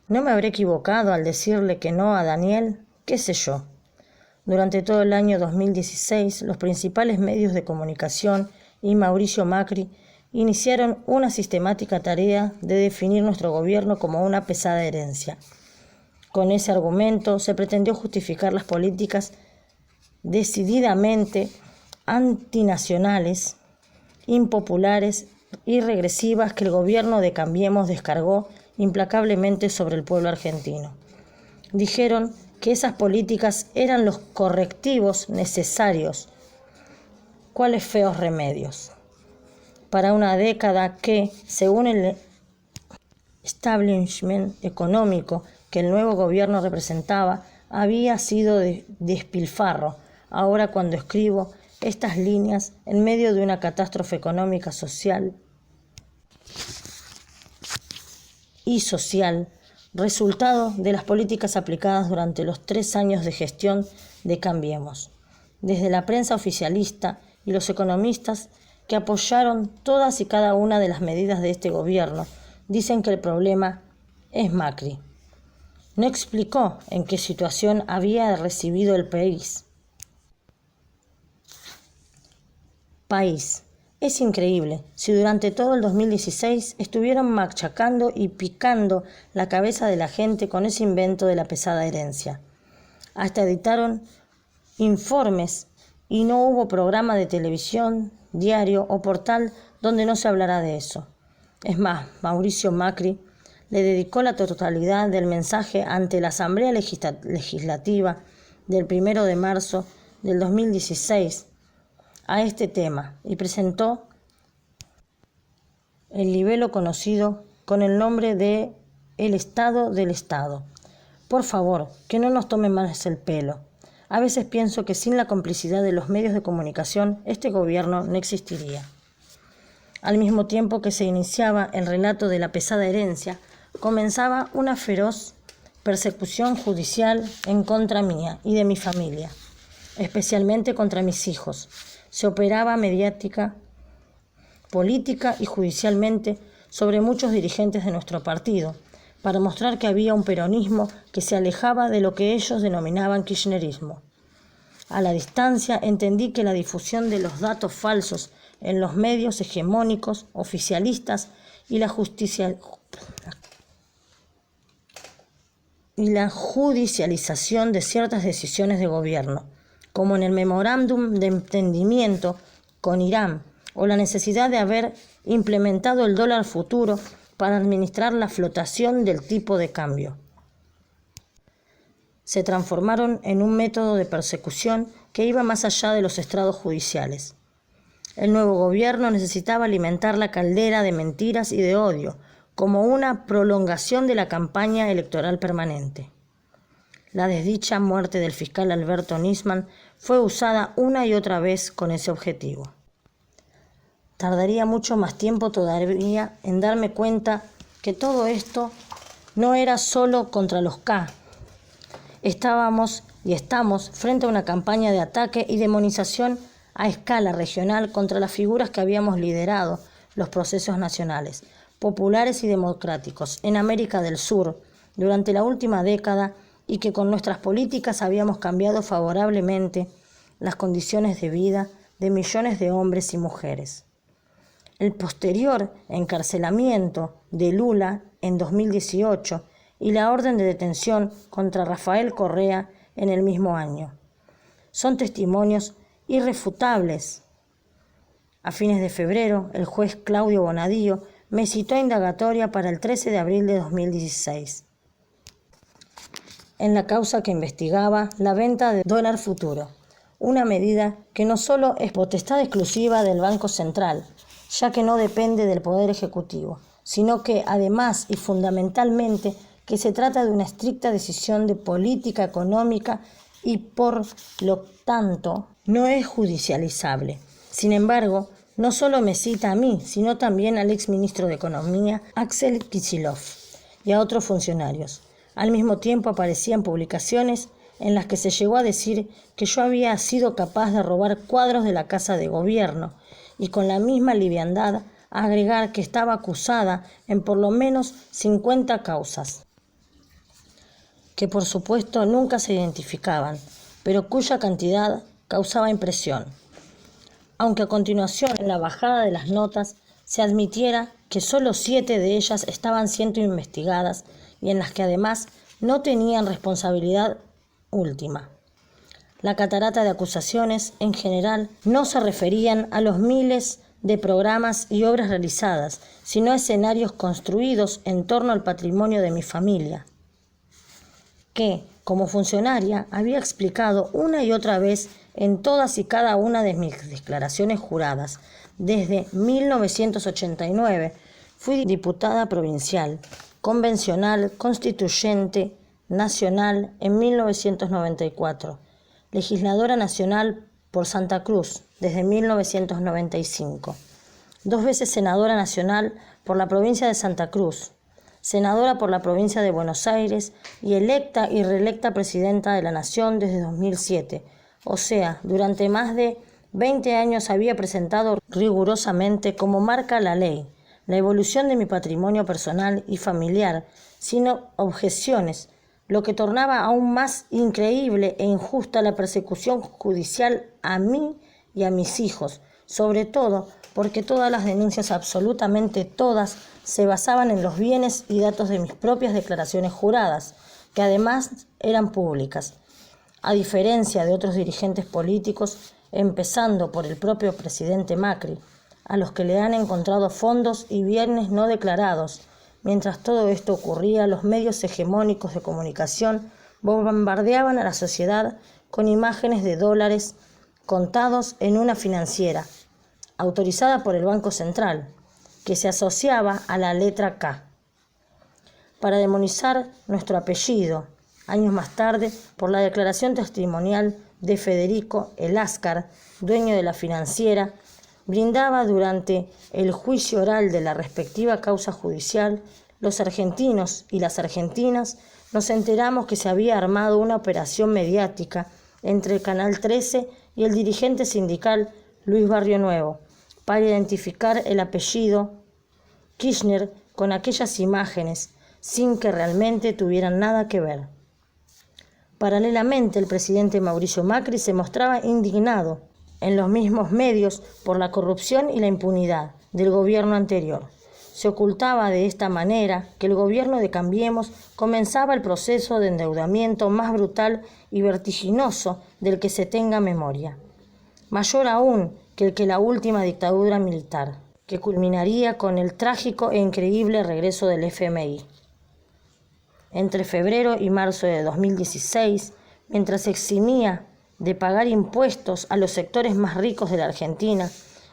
¿No me habré equivocado al decirle que no a Daniel? ¿Qué sé yo? Durante todo el año 2016, los principales medios de comunicación y Mauricio Macri iniciaron una sistemática tarea de definir nuestro gobierno como una pesada herencia. Con ese argumento se pretendió justificar las políticas decididamente antinacionales, impopulares y regresivas que el gobierno de Cambiemos descargó implacablemente sobre el pueblo argentino. Dijeron que esas políticas eran los correctivos necesarios. ¿Cuáles feos remedios? Para una década que, según el establishment económico que el nuevo gobierno representaba, había sido de despilfarro. Ahora, cuando escribo estas líneas en medio de una catástrofe económica, social y social, resultado de las políticas aplicadas durante los 3 años de gestión de Cambiemos, desde la prensa oficialista y los economistas que apoyaron todas y cada una de las medidas de este gobierno, dicen que el problema es Macri. No explicó en qué situación había recibido el país. Es increíble, si durante todo el 2016 estuvieron machacando y picando la cabeza de la gente con ese invento de la pesada herencia. Hasta editaron informes y no hubo programa de televisión, diario o portal donde no se hablará de eso. Es más, Mauricio Macri le dedicó la totalidad del mensaje ante la Asamblea Legislativa del 1 de marzo del 2016 a este tema y presentó el libelo conocido con el nombre de el Estado del Estado. Por favor, que no nos tomen más el pelo. A veces pienso que sin la complicidad de los medios de comunicación, este gobierno no existiría. Al mismo tiempo que se iniciaba el relato de la pesada herencia, comenzaba una feroz persecución judicial en contra mía y de mi familia, especialmente contra mis hijos. Se operaba mediática, política y judicialmente sobre muchos dirigentes de nuestro partido, para mostrar que había un peronismo que se alejaba de lo que ellos denominaban kirchnerismo. A la distancia entendí que la difusión de los datos falsos en los medios hegemónicos, oficialistas y la judicialización de ciertas decisiones de gobierno, como en el memorándum de entendimiento con Irán, o la necesidad de haber implementado el dólar futuro para administrar la flotación del tipo de cambio, se transformaron en un método de persecución que iba más allá de los estrados judiciales. El nuevo gobierno necesitaba alimentar la caldera de mentiras y de odio, como una prolongación de la campaña electoral permanente. La desdicha muerte del fiscal Alberto Nisman fue usada una y otra vez con ese objetivo. Tardaría mucho más tiempo todavía en darme cuenta que todo esto no era solo contra los K. Estábamos y estamos frente a una campaña de ataque y demonización a escala regional contra las figuras que habíamos liderado los procesos nacionales, populares y democráticos en América del Sur durante la última década y que con nuestras políticas habíamos cambiado favorablemente las condiciones de vida de millones de hombres y mujeres. El posterior encarcelamiento de Lula en 2018 y la orden de detención contra Rafael Correa en el mismo año son testimonios irrefutables. A fines de febrero, el juez Claudio Bonadío me citó a indagatoria para el 13 de abril de 2016, en la causa que investigaba la venta de dólar futuro, una medida que no solo es potestad exclusiva del Banco Central, ya que no depende del Poder Ejecutivo, sino que además y fundamentalmente que se trata de una estricta decisión de política económica y por lo tanto no es judicializable. Sin embargo, no solo me cita a mí, sino también al exministro de Economía, Axel Kicillof, y a otros funcionarios. Al mismo tiempo aparecían publicaciones en las que se llegó a decir que yo había sido capaz de robar cuadros de la Casa de Gobierno, y con la misma liviandad agregar que estaba acusada en por lo menos 50 causas, que por supuesto nunca se identificaban, pero cuya cantidad causaba impresión. Aunque a continuación en la bajada de las notas se admitiera que solo 7 de ellas estaban siendo investigadas y en las que además no tenían responsabilidad última. La catarata de acusaciones, en general, no se referían a los miles de programas y obras realizadas, sino a escenarios construidos en torno al patrimonio de mi familia, que, como funcionaria, había explicado una y otra vez en todas y cada una de mis declaraciones juradas. Desde 1989 fui diputada provincial, convencional, constituyente, nacional en 1994. Legisladora nacional por Santa Cruz desde 1995, 2 veces senadora nacional por la provincia de Santa Cruz, senadora por la provincia de Buenos Aires y electa y reelecta presidenta de la Nación desde 2007, o sea, durante más de 20 años había presentado rigurosamente como marca la ley, la evolución de mi patrimonio personal y familiar, sin objeciones, lo que tornaba aún más increíble e injusta la persecución judicial a mí y a mis hijos, sobre todo porque todas las denuncias, absolutamente todas, se basaban en los bienes y datos de mis propias declaraciones juradas, que además eran públicas. A diferencia de otros dirigentes políticos, empezando por el propio presidente Macri, a los que le han encontrado fondos y bienes no declarados. Mientras todo esto ocurría, los medios hegemónicos de comunicación bombardeaban a la sociedad con imágenes de dólares contados en una financiera, autorizada por el Banco Central, que se asociaba a la letra K. para demonizar nuestro apellido. Años más tarde, por la declaración testimonial de Federico Eláscar, dueño de la financiera, brindaba durante el juicio oral de la respectiva causa judicial, los argentinos y las argentinas nos enteramos que se había armado una operación mediática entre el Canal 13 y el dirigente sindical Luis Barrio Nuevo para identificar el apellido Kirchner con aquellas imágenes sin que realmente tuvieran nada que ver. Paralelamente, el presidente Mauricio Macri se mostraba indignado en los mismos medios por la corrupción y la impunidad del gobierno anterior. Se ocultaba de esta manera que el gobierno de Cambiemos comenzaba el proceso de endeudamiento más brutal y vertiginoso del que se tenga memoria, mayor aún que el que la última dictadura militar, que culminaría con el trágico e increíble regreso del FMI. Entre febrero y marzo de 2016, mientras se eximía de pagar impuestos a los sectores más ricos de la Argentina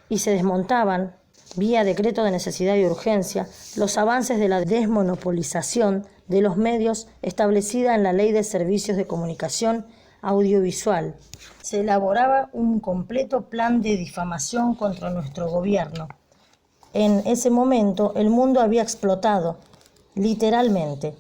y se desmontaban, vía decreto de necesidad y urgencia, los avances de la desmonopolización de los medios establecida en la Ley de Servicios de Comunicación Audiovisual. Se elaboraba un completo plan de difamación contra nuestro gobierno. En ese momento el mundo había explotado, literalmente,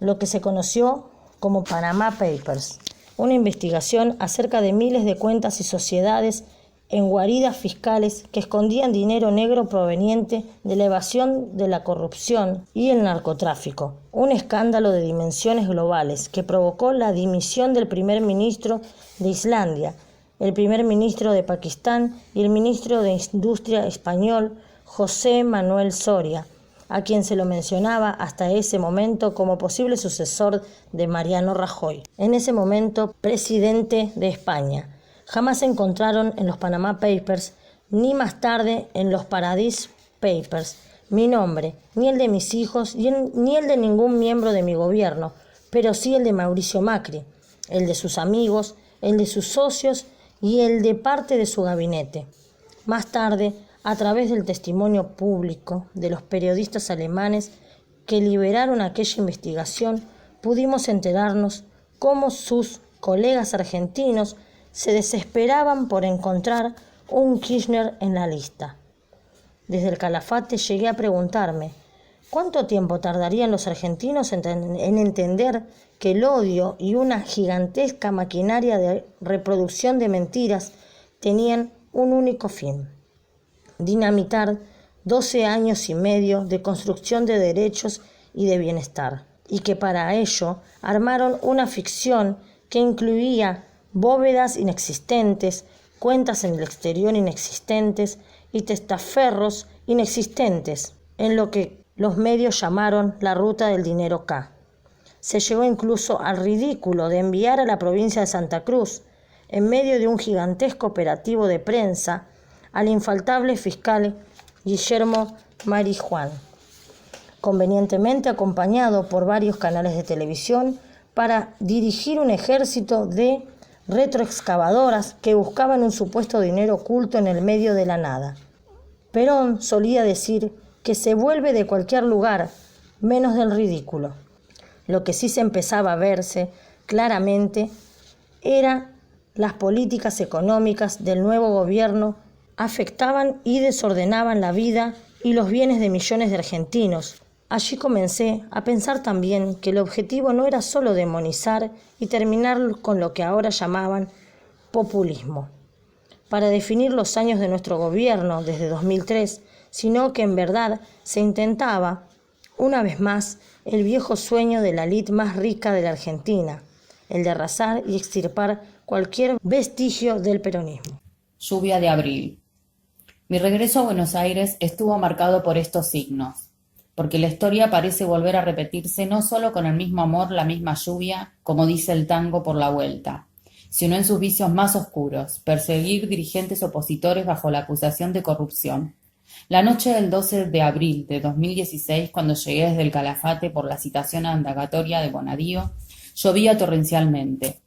lo que se conoció como Panama Papers, una investigación acerca de miles de cuentas y sociedades en guaridas fiscales que escondían dinero negro proveniente de la evasión de la corrupción y el narcotráfico. Un escándalo de dimensiones globales que provocó la dimisión del primer ministro de Islandia, el primer ministro de Pakistán y el ministro de Industria español, José Manuel Soria, a quien se lo mencionaba hasta ese momento como posible sucesor de Mariano Rajoy, en ese momento presidente de España. Jamás se encontraron en los Panama Papers, ni más tarde en los Paradise Papers, mi nombre, ni el de mis hijos, ni el de ningún miembro de mi gobierno, pero sí el de Mauricio Macri, el de sus amigos, el de sus socios y el de parte de su gabinete. Más tarde, a través del testimonio público de los periodistas alemanes que liberaron aquella investigación, pudimos enterarnos cómo sus colegas argentinos se desesperaban por encontrar un Kirchner en la lista. Desde el Calafate llegué a preguntarme, ¿cuánto tiempo tardarían los argentinos en entender que el odio y una gigantesca maquinaria de reproducción de mentiras tenían un único fin? Dinamitar 12 años y medio de construcción de derechos y de bienestar, y que para ello armaron una ficción que incluía bóvedas inexistentes, cuentas en el exterior inexistentes y testaferros inexistentes, en lo que los medios llamaron la ruta del dinero K. Se llegó incluso al ridículo de enviar a la provincia de Santa Cruz, en medio de un gigantesco operativo de prensa, al infaltable fiscal Guillermo Marijuán, convenientemente acompañado por varios canales de televisión, para dirigir un ejército de retroexcavadoras que buscaban un supuesto dinero oculto en el medio de la nada. Perón solía decir que se vuelve de cualquier lugar, menos del ridículo. Lo que sí se empezaba a verse claramente eran las políticas económicas del nuevo gobierno afectaban y desordenaban la vida y los bienes de millones de argentinos. Allí comencé a pensar también que el objetivo no era solo demonizar y terminar con lo que ahora llamaban populismo, para definir los años de nuestro gobierno desde 2003, sino que en verdad se intentaba, una vez más, el viejo sueño de la élite más rica de la Argentina, el de arrasar y extirpar cualquier vestigio del peronismo. Lluvia de abril. Mi regreso a Buenos Aires estuvo marcado por estos signos, porque la historia parece volver a repetirse no solo con el mismo amor, la misma lluvia, como dice el tango por la vuelta, sino en sus vicios más oscuros, perseguir dirigentes opositores bajo la acusación de corrupción. La noche del 12 de abril de 2016, cuando llegué desde el Calafate por la citación indagatoria de Bonadío, llovía torrencialmente.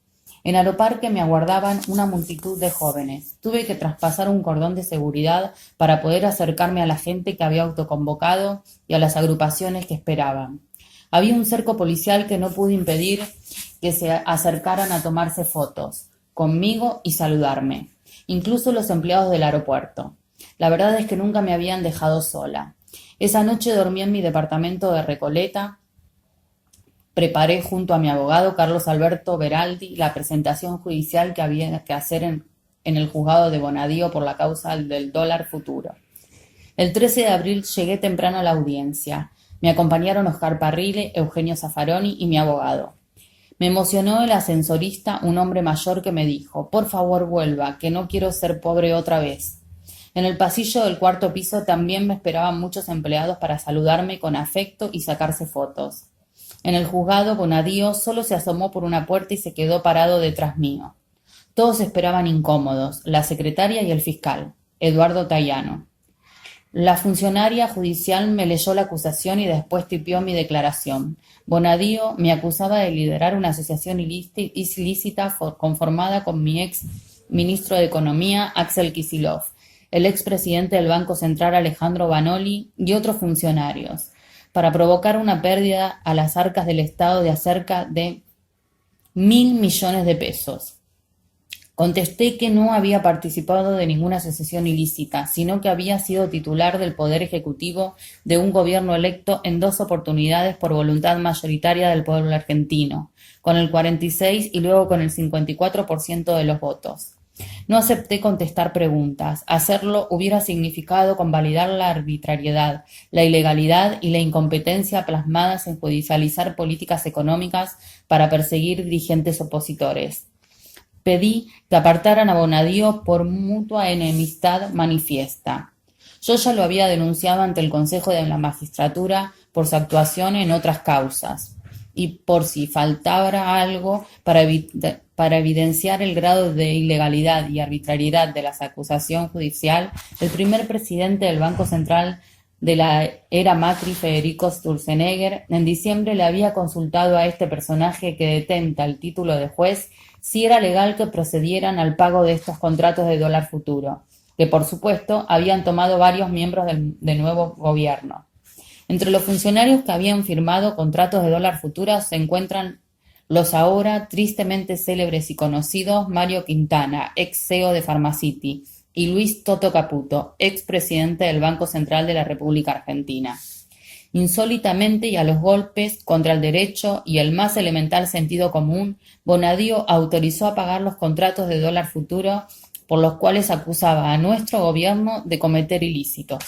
En Aeroparque me aguardaban una multitud de jóvenes. Tuve que traspasar un cordón de seguridad para poder acercarme a la gente que había autoconvocado y a las agrupaciones que esperaban. Había un cerco policial que no pudo impedir que se acercaran a tomarse fotos conmigo y saludarme, incluso los empleados del aeropuerto. La verdad es que nunca me habían dejado sola. Esa noche dormí en mi departamento de Recoleta. Preparé junto a mi abogado Carlos Alberto Beraldi la presentación judicial que había que hacer en el juzgado de Bonadío por la causa del dólar futuro. El 13 de abril llegué temprano a la audiencia. Me acompañaron Oscar Parrile, Eugenio Zaffaroni y mi abogado. Me emocionó el ascensorista, un hombre mayor que me dijo: «Por favor vuelva, que no quiero ser pobre otra vez». En el pasillo del cuarto piso también me esperaban muchos empleados para saludarme con afecto y sacarse fotos. En el juzgado, Bonadío solo se asomó por una puerta y se quedó parado detrás mío. Todos esperaban incómodos, la secretaria y el fiscal, Eduardo Tayano. La funcionaria judicial me leyó la acusación y después tipió mi declaración. Bonadío me acusaba de liderar una asociación ilícita conformada con mi ex ministro de Economía, Axel Kicillof, el expresidente del Banco Central, Alejandro Vanoli, y otros funcionarios, para provocar una pérdida a las arcas del Estado de cerca de 1.000 millones de pesos. Contesté que no había participado de ninguna asociación ilícita, sino que había sido titular del Poder Ejecutivo de un gobierno electo en 2 oportunidades por voluntad mayoritaria del pueblo argentino, con el 46% y luego con el 54% de los votos. No acepté contestar preguntas. Hacerlo hubiera significado convalidar la arbitrariedad, la ilegalidad y la incompetencia plasmadas en judicializar políticas económicas para perseguir dirigentes opositores. Pedí que apartaran a Bonadío por mutua enemistad manifiesta. Yo ya lo había denunciado ante el Consejo de la Magistratura por su actuación en otras causas, y por si faltara algo para evidenciar el grado de ilegalidad y arbitrariedad de la acusación judicial, el primer presidente del Banco Central de la era Macri, Federico Sturzenegger, en diciembre le había consultado a este personaje que detenta el título de juez si era legal que procedieran al pago de estos contratos de dólar futuro, que por supuesto habían tomado varios miembros del nuevo gobierno. Entre los funcionarios que habían firmado contratos de dólar futuro se encuentran los ahora tristemente célebres y conocidos Mario Quintana, ex CEO de Pharmacity, y Luis Toto Caputo, ex presidente del Banco Central de la República Argentina. Insólitamente y a los golpes contra el derecho y el más elemental sentido común, Bonadío autorizó a pagar los contratos de dólar futuro por los cuales acusaba a nuestro gobierno de cometer ilícitos.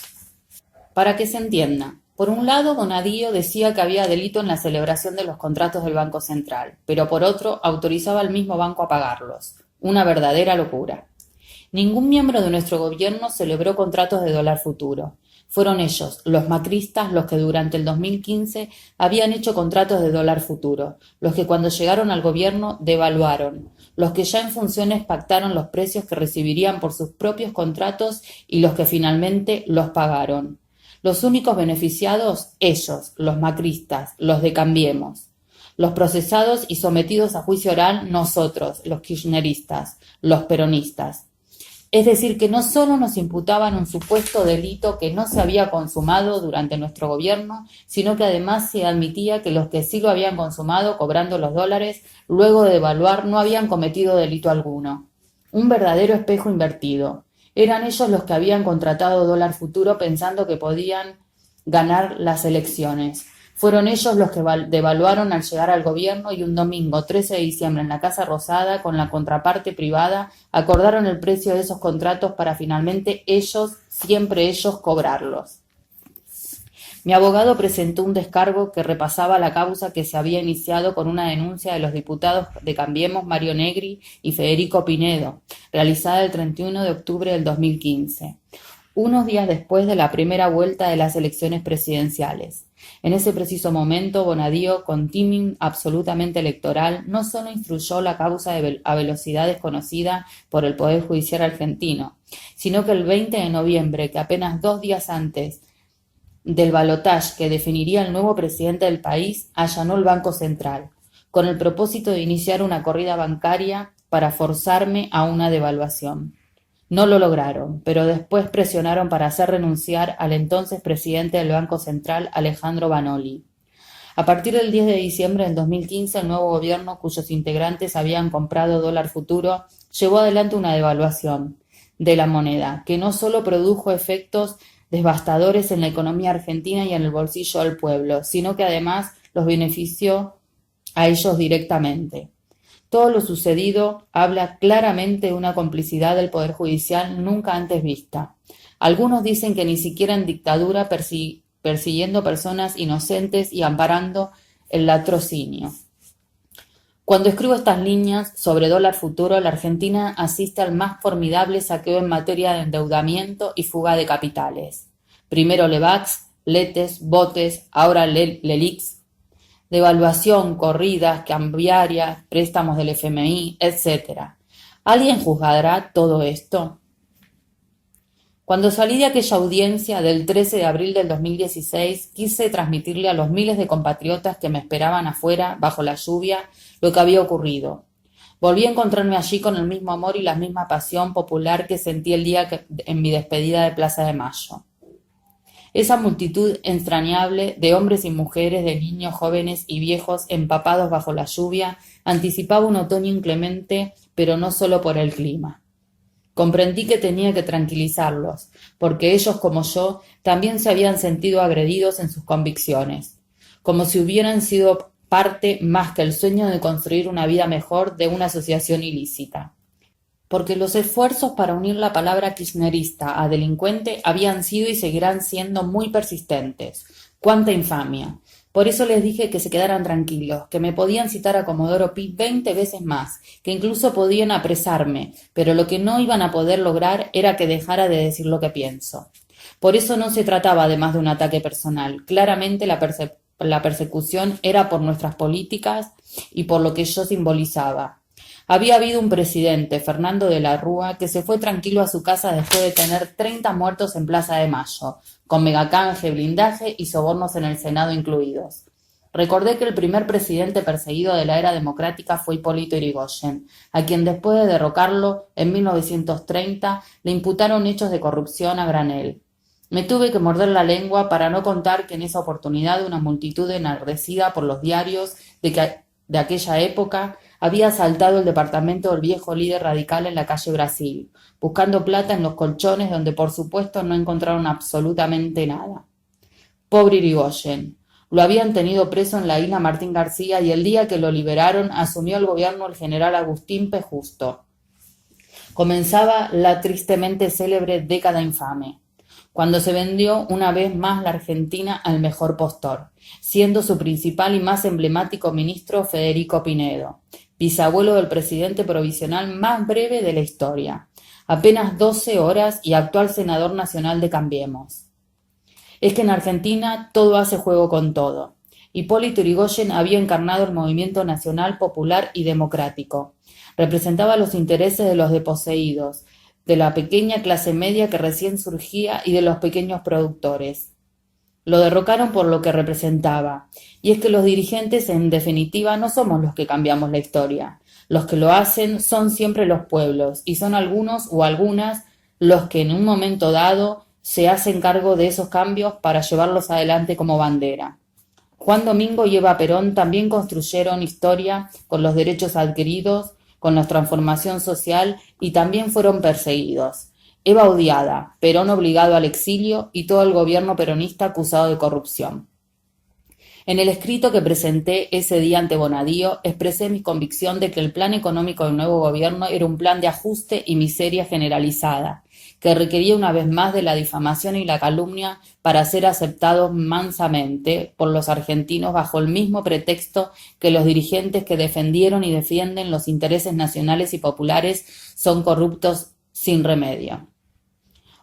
Para que se entienda, por un lado, Bonadío decía que había delito en la celebración de los contratos del Banco Central, pero por otro, autorizaba al mismo banco a pagarlos. Una verdadera locura. Ningún miembro de nuestro gobierno celebró contratos de dólar futuro. Fueron ellos, los macristas, los que durante el 2015 habían hecho contratos de dólar futuro, los que cuando llegaron al gobierno devaluaron, los que ya en funciones pactaron los precios que recibirían por sus propios contratos y los que finalmente los pagaron. Los únicos beneficiados, ellos, los macristas, los de Cambiemos. Los procesados y sometidos a juicio oral, nosotros, los kirchneristas, los peronistas. Es decir, que no solo nos imputaban un supuesto delito que no se había consumado durante nuestro gobierno, sino que además se admitía que los que sí lo habían consumado cobrando los dólares, luego de devaluar, no habían cometido delito alguno. Un verdadero espejo invertido. Eran ellos los que habían contratado dólar futuro pensando que podían ganar las elecciones. Fueron ellos los que devaluaron al llegar al gobierno y un domingo 13 de diciembre en la Casa Rosada, con la contraparte privada, acordaron el precio de esos contratos para finalmente ellos, siempre ellos, cobrarlos. Mi abogado presentó un descargo que repasaba la causa que se había iniciado con una denuncia de los diputados de Cambiemos Mario Negri y Federico Pinedo, realizada el 31 de octubre del 2015, unos días después de la primera vuelta de las elecciones presidenciales. En ese preciso momento, Bonadío, con timing absolutamente electoral, no solo instruyó la causa a velocidad desconocida por el Poder Judicial argentino, sino que el 20 de noviembre, que apenas 2 días antes del balotaje que definiría el nuevo presidente del país, allanó el Banco Central, con el propósito de iniciar una corrida bancaria para forzarme a una devaluación. No lo lograron, pero después presionaron para hacer renunciar al entonces presidente del Banco Central, Alejandro Vanoli. A partir del 10 de diciembre del 2015, el nuevo gobierno, cuyos integrantes habían comprado dólar futuro, llevó adelante una devaluación de la moneda, que no solo produjo efectos devastadores en la economía argentina y en el bolsillo del pueblo, sino que además los benefició a ellos directamente. Todo lo sucedido habla claramente de una complicidad del Poder Judicial nunca antes vista. Algunos dicen que ni siquiera en dictadura persiguiendo personas inocentes y amparando el latrocinio. Cuando escribo estas líneas sobre dólar futuro, la Argentina asiste al más formidable saqueo en materia de endeudamiento y fuga de capitales. Primero Levax, Letes, Botes, ahora Lelix. Devaluación, corridas, cambiarias, préstamos del FMI, etc. ¿Alguien juzgará todo esto? Cuando salí de aquella audiencia del 13 de abril del 2016, quise transmitirle a los miles de compatriotas que me esperaban afuera, bajo la lluvia, lo que había ocurrido. Volví a encontrarme allí con el mismo amor y la misma pasión popular que sentí el día en mi despedida de Plaza de Mayo. Esa multitud entrañable de hombres y mujeres, de niños, jóvenes y viejos empapados bajo la lluvia, anticipaba un otoño inclemente, pero no solo por el clima. Comprendí que tenía que tranquilizarlos, porque ellos, como yo, también se habían sentido agredidos en sus convicciones, como si hubieran sido parte más que el sueño de construir una vida mejor de una asociación ilícita. Porque los esfuerzos para unir la palabra kirchnerista a delincuente habían sido y seguirán siendo muy persistentes. ¡Cuánta infamia! Por eso les dije que se quedaran tranquilos, que me podían citar a Comodoro Pi 20 veces más, que incluso podían apresarme, pero lo que no iban a poder lograr era que dejara de decir lo que pienso. Por eso no se trataba además de un ataque personal. Claramente la persecución era por nuestras políticas y por lo que yo simbolizaba. Había habido un presidente, Fernando de la Rúa, que se fue tranquilo a su casa después de tener 30 muertos en Plaza de Mayo, con megacanje, blindaje y sobornos en el Senado incluidos. Recordé que el primer presidente perseguido de la era democrática fue Hipólito Yrigoyen, a quien después de derrocarlo en 1930 le imputaron hechos de corrupción a granel. Me tuve que morder la lengua para no contar que en esa oportunidad una multitud enardecida por los diarios de aquella época había asaltado el departamento del viejo líder radical en la calle Brasil, buscando plata en los colchones donde por supuesto no encontraron absolutamente nada. Pobre Irigoyen. Lo habían tenido preso en la isla Martín García y el día que lo liberaron asumió el gobierno el general Agustín P. Justo. Comenzaba la tristemente célebre década infame, cuando se vendió una vez más la Argentina al mejor postor, siendo su principal y más emblemático ministro Federico Pinedo, bisabuelo del presidente provisional más breve de la historia, apenas 12 horas y actual senador nacional de Cambiemos. Es que en Argentina todo hace juego con todo. Hipólito Yrigoyen había encarnado el movimiento nacional, popular y democrático. Representaba los intereses de los desposeídos, de la pequeña clase media que recién surgía y de los pequeños productores. Lo derrocaron por lo que representaba, y es que los dirigentes en definitiva no somos los que cambiamos la historia. Los que lo hacen son siempre los pueblos, y son algunos o algunas los que en un momento dado se hacen cargo de esos cambios para llevarlos adelante como bandera. Juan Domingo y Eva Perón también construyeron historia con los derechos adquiridos, con la transformación social y también fueron perseguidos. Eva odiada, Perón obligado al exilio y todo el gobierno peronista acusado de corrupción. En el escrito que presenté ese día ante Bonadío, expresé mi convicción de que el plan económico del nuevo gobierno era un plan de ajuste y miseria generalizada, que requería una vez más de la difamación y la calumnia para ser aceptados mansamente por los argentinos bajo el mismo pretexto que los dirigentes que defendieron y defienden los intereses nacionales y populares son corruptos sin remedio.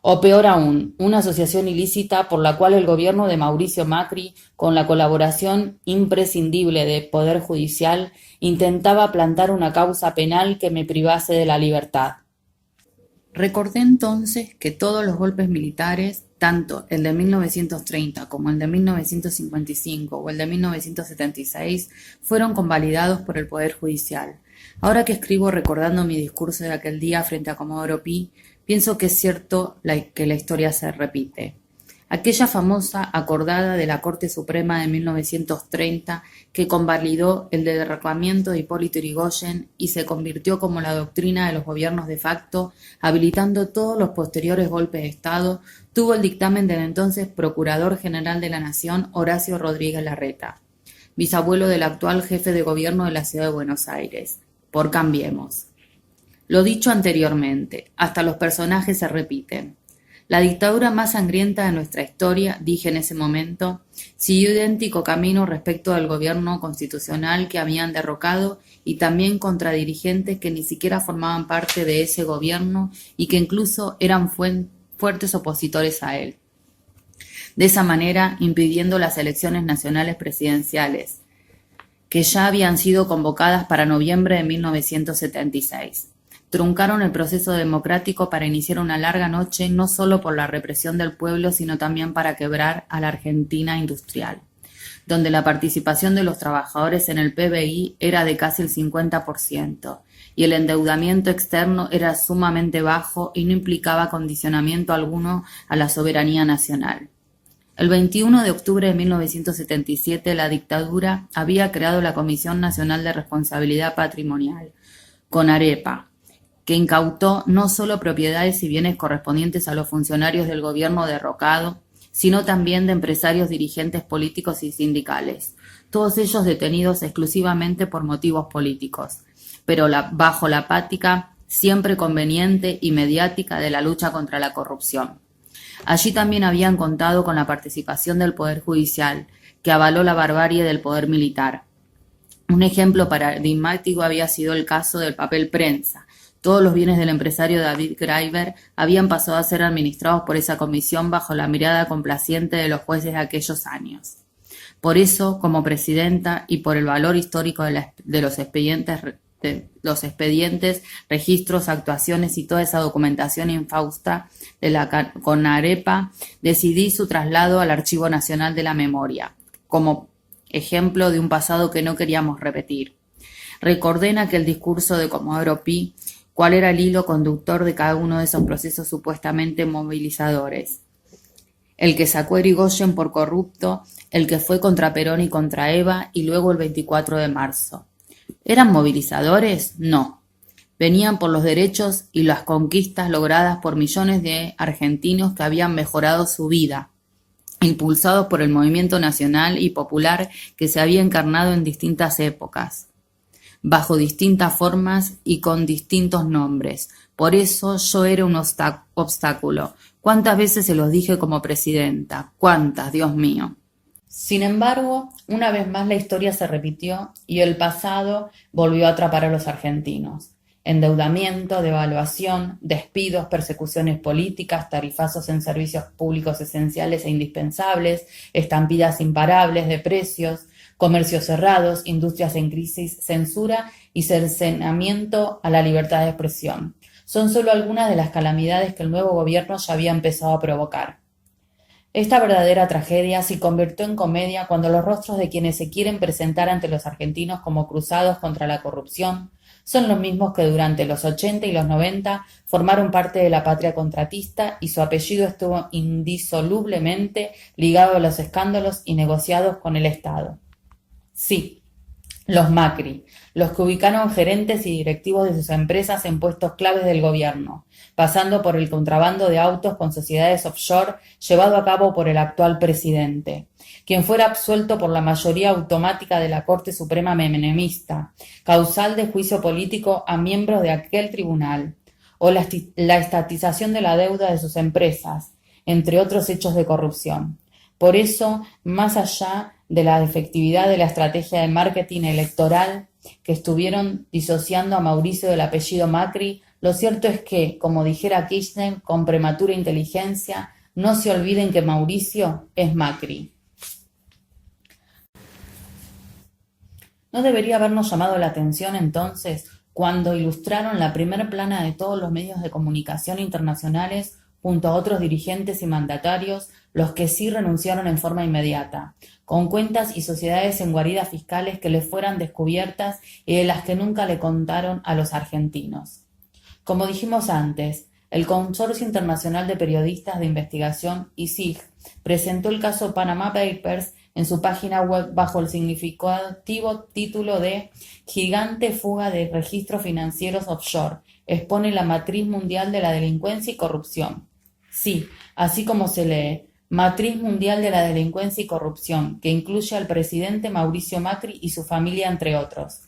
O peor aún, una asociación ilícita por la cual el gobierno de Mauricio Macri, con la colaboración imprescindible del Poder Judicial, intentaba plantar una causa penal que me privase de la libertad. Recordé entonces que todos los golpes militares, tanto el de 1930 como el de 1955 o el de 1976, fueron convalidados por el Poder Judicial. Ahora que escribo recordando mi discurso de aquel día frente a Comodoro Pi, pienso que es cierto que la historia se repite. Aquella famosa acordada de la Corte Suprema de 1930 que convalidó el derrocamiento de Hipólito Yrigoyen y se convirtió como la doctrina de los gobiernos de facto, habilitando todos los posteriores golpes de Estado, tuvo el dictamen del entonces Procurador General de la Nación, Horacio Rodríguez Larreta, bisabuelo del actual jefe de gobierno de la Ciudad de Buenos Aires, por Cambiemos. Lo dicho anteriormente, hasta los personajes se repiten. La dictadura más sangrienta de nuestra historia, dije en ese momento, siguió idéntico camino respecto al gobierno constitucional que habían derrocado y también contra dirigentes que ni siquiera formaban parte de ese gobierno y que incluso eran fuertes opositores a él. De esa manera, impidiendo las elecciones nacionales presidenciales, que ya habían sido convocadas para noviembre de 1976. Truncaron el proceso democrático para iniciar una larga noche no solo por la represión del pueblo, sino también para quebrar a la Argentina industrial, donde la participación de los trabajadores en el PBI era de casi el 50%, y el endeudamiento externo era sumamente bajo y no implicaba condicionamiento alguno a la soberanía nacional. El 21 de octubre de 1977, la dictadura había creado la Comisión Nacional de Responsabilidad Patrimonial, CONAREPA, que incautó no solo propiedades y bienes correspondientes a los funcionarios del gobierno derrocado, sino también de empresarios, dirigentes políticos y sindicales, todos ellos detenidos exclusivamente por motivos políticos, pero bajo la pática siempre conveniente y mediática de la lucha contra la corrupción. Allí también habían contado con la participación del Poder Judicial, que avaló la barbarie del poder militar. Un ejemplo paradigmático había sido el caso del papel prensa. Todos los bienes del empresario David Graeber habían pasado a ser administrados por esa comisión bajo la mirada complaciente de los jueces de aquellos años. Por eso, como presidenta y por el valor histórico de los expedientes, registros, actuaciones y toda esa documentación infausta de la CONAREPA, decidí su traslado al Archivo Nacional de la Memoria, como ejemplo de un pasado que no queríamos repetir. Recordé en aquel discurso de Comodoro Pi cuál era el hilo conductor de cada uno de esos procesos supuestamente movilizadores. El que sacó a Yrigoyen por corrupto, el que fue contra Perón y contra Eva, y luego el 24 de marzo. ¿Eran movilizadores? No. Venían por los derechos y las conquistas logradas por millones de argentinos que habían mejorado su vida, impulsados por el movimiento nacional y popular que se había encarnado en distintas épocas, bajo distintas formas y con distintos nombres. Por eso yo era un obstáculo. ¿Cuántas veces se los dije como presidenta? ¿Cuántas, Dios mío? Sin embargo, una vez más la historia se repitió y el pasado volvió a atrapar a los argentinos. Endeudamiento, devaluación, despidos, persecuciones políticas, tarifazos en servicios públicos esenciales e indispensables, estampidas imparables de precios, comercios cerrados, industrias en crisis, censura y cercenamiento a la libertad de expresión. Son solo algunas de las calamidades que el nuevo gobierno ya había empezado a provocar. Esta verdadera tragedia se convirtió en comedia cuando los rostros de quienes se quieren presentar ante los argentinos como cruzados contra la corrupción son los mismos que durante los 80 y los 90 formaron parte de la patria contratista y su apellido estuvo indisolublemente ligado a los escándalos y negociados con el Estado. Sí, los Macri, los que ubicaron gerentes y directivos de sus empresas en puestos claves del gobierno, pasando por el contrabando de autos con sociedades offshore llevado a cabo por el actual presidente, quien fuera absuelto por la mayoría automática de la Corte Suprema menemista, causal de juicio político a miembros de aquel tribunal, o la estatización de la deuda de sus empresas, entre otros hechos de corrupción. Por eso, más allá de la efectividad de la estrategia de marketing electoral que estuvieron disociando a Mauricio del apellido Macri, lo cierto es que, como dijera Kirchner con prematura inteligencia, no se olviden que Mauricio es Macri. ¿No debería habernos llamado la atención entonces cuando ilustraron la primera plana de todos los medios de comunicación internacionales junto a otros dirigentes y mandatarios, los que sí renunciaron en forma inmediata, con cuentas y sociedades en guaridas fiscales que les fueran descubiertas y de las que nunca le contaron a los argentinos? Como dijimos antes, el Consorcio Internacional de Periodistas de Investigación, ISIG, presentó el caso Panama Papers en su página web bajo el significativo título de "Gigante fuga de registros financieros offshore, expone la matriz mundial de la delincuencia y corrupción". Sí, así como se lee, matriz mundial de la delincuencia y corrupción, que incluye al presidente Mauricio Macri y su familia, entre otros.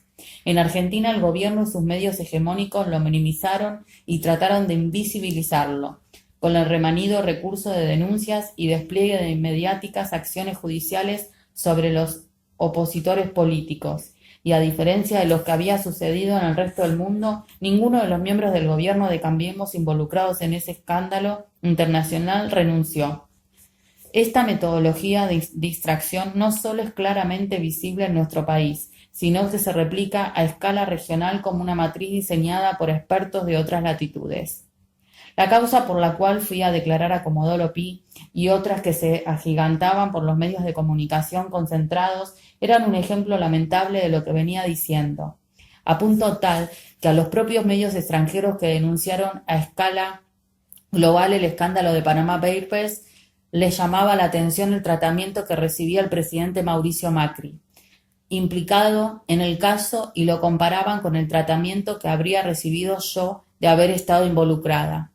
En Argentina, el gobierno y sus medios hegemónicos lo minimizaron y trataron de invisibilizarlo, con el remanido recurso de denuncias y despliegue de mediáticas acciones judiciales sobre los opositores políticos. Y a diferencia de lo que había sucedido en el resto del mundo, ninguno de los miembros del gobierno de Cambiemos involucrados en ese escándalo internacional renunció. Esta metodología de distracción no solo es claramente visible en nuestro país, sino que se replica a escala regional como una matriz diseñada por expertos de otras latitudes. La causa por la cual fui a declarar a Comodoro Pi y otras que se agigantaban por los medios de comunicación concentrados eran un ejemplo lamentable de lo que venía diciendo, a punto tal que a los propios medios extranjeros que denunciaron a escala global el escándalo de Panama Papers les llamaba la atención el tratamiento que recibía el presidente Mauricio Macri, implicado en el caso, y lo comparaban con el tratamiento que habría recibido yo de haber estado involucrada.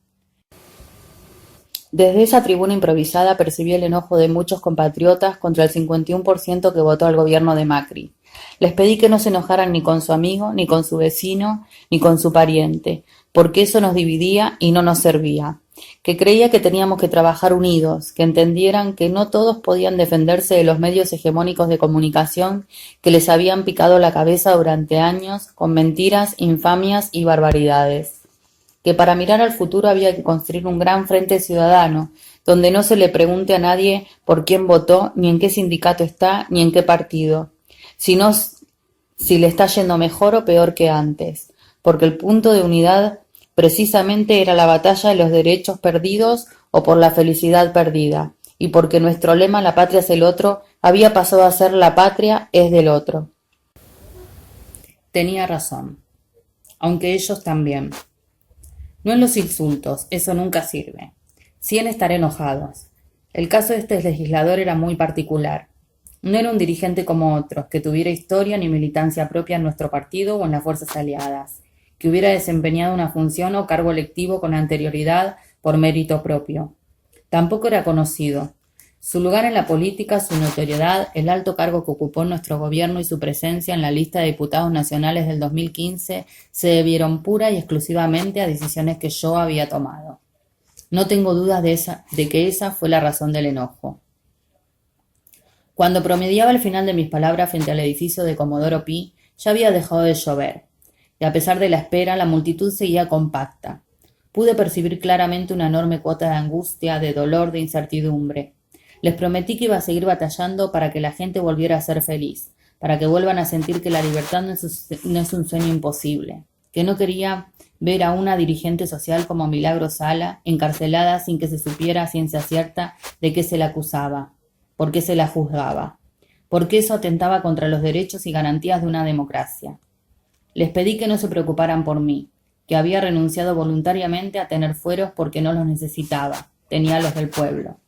Desde esa tribuna improvisada percibí el enojo de muchos compatriotas contra el 51% que votó al gobierno de Macri. Les pedí que no se enojaran ni con su amigo, ni con su vecino, ni con su pariente, porque eso nos dividía y no nos servía. Que creía que teníamos que trabajar unidos, que entendieran que no todos podían defenderse de los medios hegemónicos de comunicación que les habían picado la cabeza durante años con mentiras, infamias y barbaridades. Que para mirar al futuro había que construir un gran frente ciudadano, donde no se le pregunte a nadie por quién votó, ni en qué sindicato está, ni en qué partido, sino si le está yendo mejor o peor que antes, porque el punto de unidad precisamente era la batalla de los derechos perdidos o por la felicidad perdida, y porque nuestro lema "la patria es el otro" había pasado a ser "la patria es del otro". Tenía razón, aunque ellos también. No en los insultos, eso nunca sirve. Sí en estar enojados. El caso de este legislador era muy particular. No era un dirigente como otros, que tuviera historia ni militancia propia en nuestro partido o en las fuerzas aliadas, que hubiera desempeñado una función o cargo electivo con anterioridad por mérito propio. Tampoco era conocido. Su lugar en la política, su notoriedad, el alto cargo que ocupó en nuestro gobierno y su presencia en la lista de diputados nacionales del 2015 se debieron pura y exclusivamente a decisiones que yo había tomado. No tengo dudas de que esa fue la razón del enojo. Cuando promediaba el final de mis palabras frente al edificio de Comodoro Pi, ya había dejado de llover, y a pesar de la espera, la multitud seguía compacta. Pude percibir claramente una enorme cuota de angustia, de dolor, de incertidumbre. Les prometí que iba a seguir batallando para que la gente volviera a ser feliz, para que vuelvan a sentir que la libertad no es un sueño imposible, que no quería ver a una dirigente social como Milagros Sala encarcelada sin que se supiera a ciencia cierta de qué se la acusaba, por qué se la juzgaba, porque eso atentaba contra los derechos y garantías de una democracia. Les pedí que no se preocuparan por mí, que había renunciado voluntariamente a tener fueros porque no los necesitaba, tenía los del pueblo.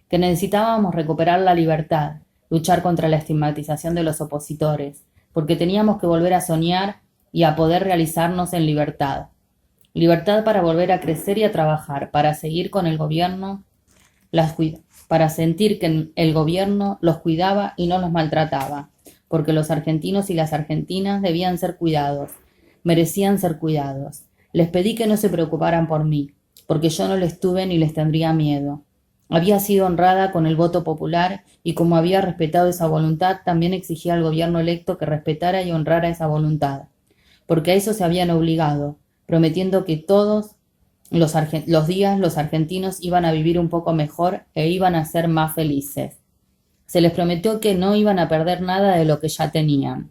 Que necesitábamos recuperar la libertad, luchar contra la estigmatización de los opositores, porque teníamos que volver a soñar y a poder realizarnos en libertad. Libertad para volver a crecer y a trabajar, para seguir con el gobierno, para sentir que el gobierno los cuidaba y no los maltrataba, porque los argentinos y las argentinas debían ser cuidados, merecían ser cuidados. Les pedí que no se preocuparan por mí, porque yo no les tuve ni les tendría miedo. Había sido honrada con el voto popular y como había respetado esa voluntad, también exigía al gobierno electo que respetara y honrara esa voluntad, porque a eso se habían obligado, prometiendo que todos los días los argentinos iban a vivir un poco mejor e iban a ser más felices. Se les prometió que no iban a perder nada de lo que ya tenían.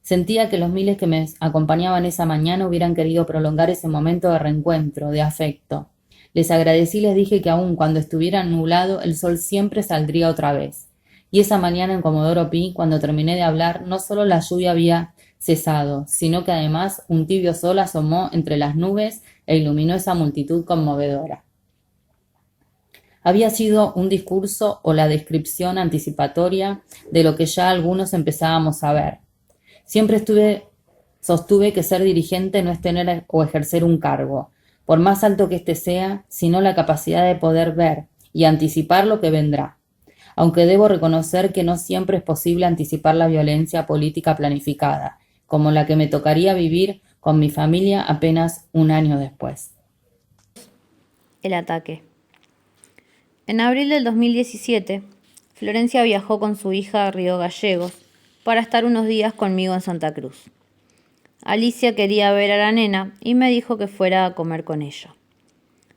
Sentía que los miles que me acompañaban esa mañana hubieran querido prolongar ese momento de reencuentro, de afecto. Les agradecí y les dije que aun cuando estuviera nublado, el sol siempre saldría otra vez. Y esa mañana en Comodoro Pi, cuando terminé de hablar, no solo la lluvia había cesado, sino que además un tibio sol asomó entre las nubes e iluminó esa multitud conmovedora. Había sido un discurso o la descripción anticipatoria de lo que ya algunos empezábamos a ver. Siempre sostuve que ser dirigente no es tener o ejercer un cargo, por más alto que éste sea, sino la capacidad de poder ver y anticipar lo que vendrá. Aunque debo reconocer que no siempre es posible anticipar la violencia política planificada, como la que me tocaría vivir con mi familia apenas un año después. El ataque. En abril del 2017, Florencia viajó con su hija a Río Gallegos para estar unos días conmigo en Santa Cruz. Alicia quería ver a la nena y me dijo que fuera a comer con ella.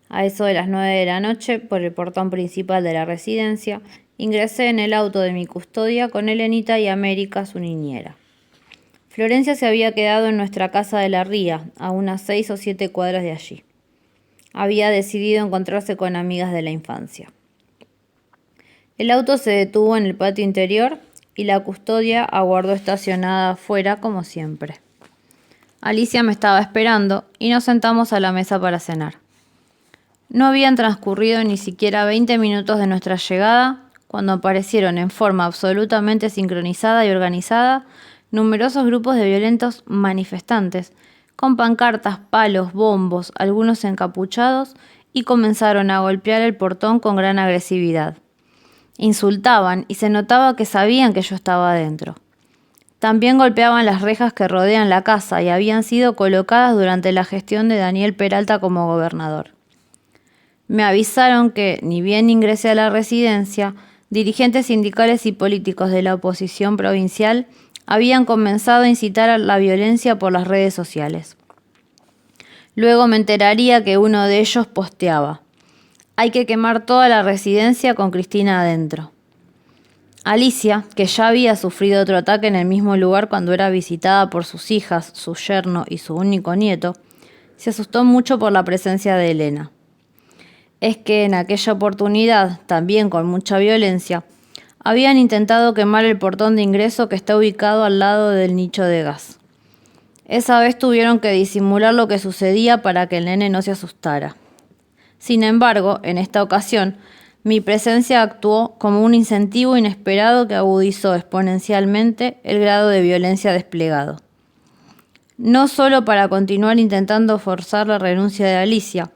A eso de las 9 de la noche, por el portón principal de la residencia, ingresé en el auto de mi custodia con Elenita y América, su niñera. Florencia se había quedado en nuestra casa de la Ría, a unas 6 o 7 cuadras de allí. Había decidido encontrarse con amigas de la infancia. El auto se detuvo en el patio interior y la custodia aguardó estacionada afuera como siempre. Alicia me estaba esperando y nos sentamos a la mesa para cenar. No habían transcurrido ni siquiera 20 minutos de nuestra llegada cuando aparecieron en forma absolutamente sincronizada y organizada numerosos grupos de violentos manifestantes, con pancartas, palos, bombos, algunos encapuchados, y comenzaron a golpear el portón con gran agresividad. Insultaban y se notaba que sabían que yo estaba adentro. También golpeaban las rejas que rodean la casa y habían sido colocadas durante la gestión de Daniel Peralta como gobernador. Me avisaron que, ni bien ingresé a la residencia, dirigentes sindicales y políticos de la oposición provincial habían comenzado a incitar a la violencia por las redes sociales. Luego me enteraría que uno de ellos posteaba: hay que quemar toda la residencia con Cristina adentro. Alicia, que ya había sufrido otro ataque en el mismo lugar cuando era visitada por sus hijas, su yerno y su único nieto, se asustó mucho por la presencia de Elena. Es que en aquella oportunidad, también con mucha violencia, habían intentado quemar el portón de ingreso que está ubicado al lado del nicho de gas. Esa vez tuvieron que disimular lo que sucedía para que el nene no se asustara. Sin embargo, en esta ocasión, mi presencia actuó como un incentivo inesperado que agudizó exponencialmente el grado de violencia desplegado. No solo para continuar intentando forzar la renuncia de Alicia,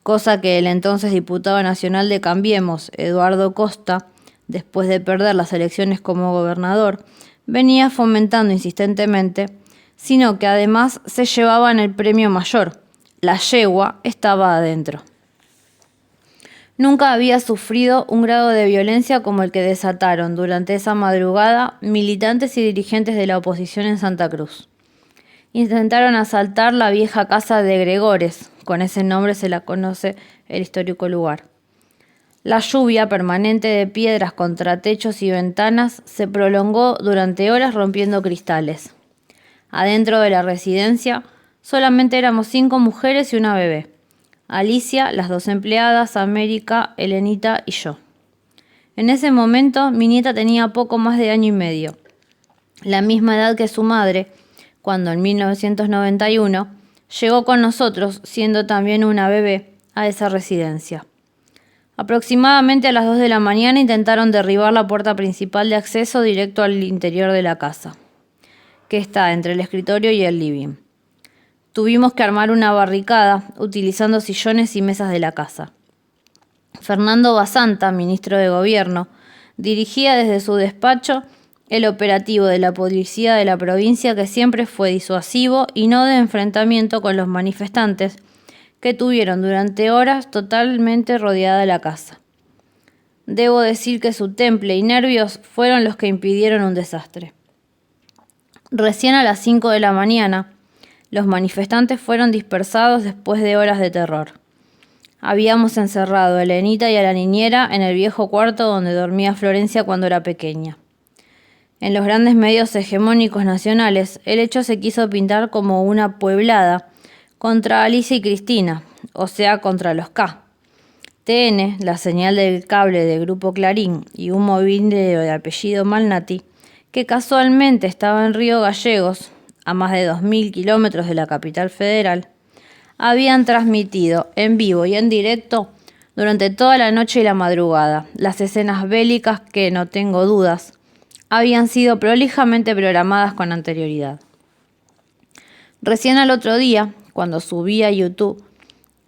cosa que el entonces diputado nacional de Cambiemos, Eduardo Costa, después de perder las elecciones como gobernador, venía fomentando insistentemente, sino que además se llevaban el premio mayor: la yegua estaba adentro. Nunca había sufrido un grado de violencia como el que desataron durante esa madrugada militantes y dirigentes de la oposición en Santa Cruz. Intentaron asaltar la vieja casa de Gregores, con ese nombre se la conoce el histórico lugar. La lluvia permanente de piedras contra techos y ventanas se prolongó durante horas rompiendo cristales. Adentro de la residencia solamente éramos 5 mujeres y una bebé: Alicia, las 2 empleadas, América, Elenita y yo. En ese momento mi nieta tenía poco más de año y medio, la misma edad que su madre, cuando en 1991 llegó con nosotros, siendo también una bebé, a esa residencia. Aproximadamente a las 2 de la mañana intentaron derribar la puerta principal de acceso directo al interior de la casa, que está entre el escritorio y el living. Tuvimos que armar una barricada utilizando sillones y mesas de la casa. Fernando Basanta, ministro de Gobierno, dirigía desde su despacho el operativo de la policía de la provincia, que siempre fue disuasivo y no de enfrentamiento con los manifestantes, que tuvieron durante horas totalmente rodeada la casa. Debo decir que su temple y nervios fueron los que impidieron un desastre. Recién a las 5 de la mañana, los manifestantes fueron dispersados después de horas de terror. Habíamos encerrado a Elenita y a la niñera en el viejo cuarto donde dormía Florencia cuando era pequeña. En los grandes medios hegemónicos nacionales, el hecho se quiso pintar como una pueblada contra Alicia y Cristina, o sea, contra los K. TN, la señal del cable del Grupo Clarín, y un movilero de apellido Malnati, que casualmente estaba en Río Gallegos, a más de 2.000 kilómetros de la capital federal, habían transmitido en vivo y en directo durante toda la noche y la madrugada. Las escenas bélicas, que no tengo dudas, habían sido prolijamente programadas con anterioridad. Recién al otro día, cuando subí a YouTube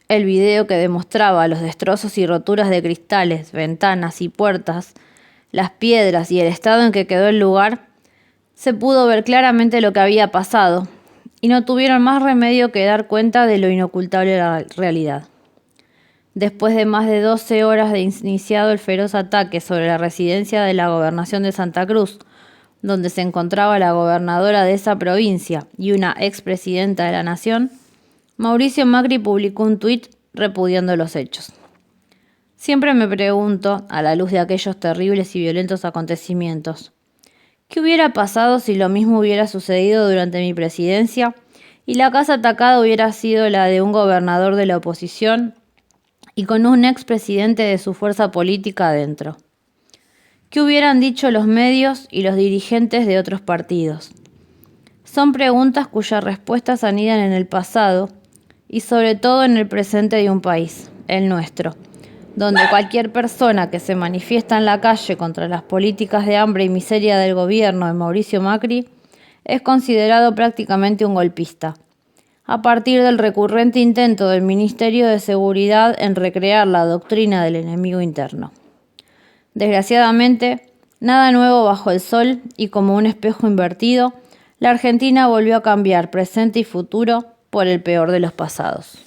el video que demostraba los destrozos y roturas de cristales, ventanas y puertas, las piedras y el estado en que quedó el lugar, se pudo ver claramente lo que había pasado, y no tuvieron más remedio que dar cuenta de lo inocultable de la realidad. Después de más de 12 horas de iniciado el feroz ataque sobre la residencia de la Gobernación de Santa Cruz, donde se encontraba la gobernadora de esa provincia y una expresidenta de la Nación, Mauricio Macri publicó un tuit repudiando los hechos. Siempre me pregunto, a la luz de aquellos terribles y violentos acontecimientos, ¿qué hubiera pasado si lo mismo hubiera sucedido durante mi presidencia y la casa atacada hubiera sido la de un gobernador de la oposición y con un expresidente de su fuerza política adentro? ¿Qué hubieran dicho los medios y los dirigentes de otros partidos? Son preguntas cuyas respuestas anidan en el pasado y sobre todo en el presente de un país, el nuestro, donde cualquier persona que se manifiesta en la calle contra las políticas de hambre y miseria del gobierno de Mauricio Macri es considerado prácticamente un golpista, a partir del recurrente intento del Ministerio de Seguridad en recrear la doctrina del enemigo interno. Desgraciadamente, nada nuevo bajo el sol y como un espejo invertido, la Argentina volvió a cambiar presente y futuro por el peor de los pasados.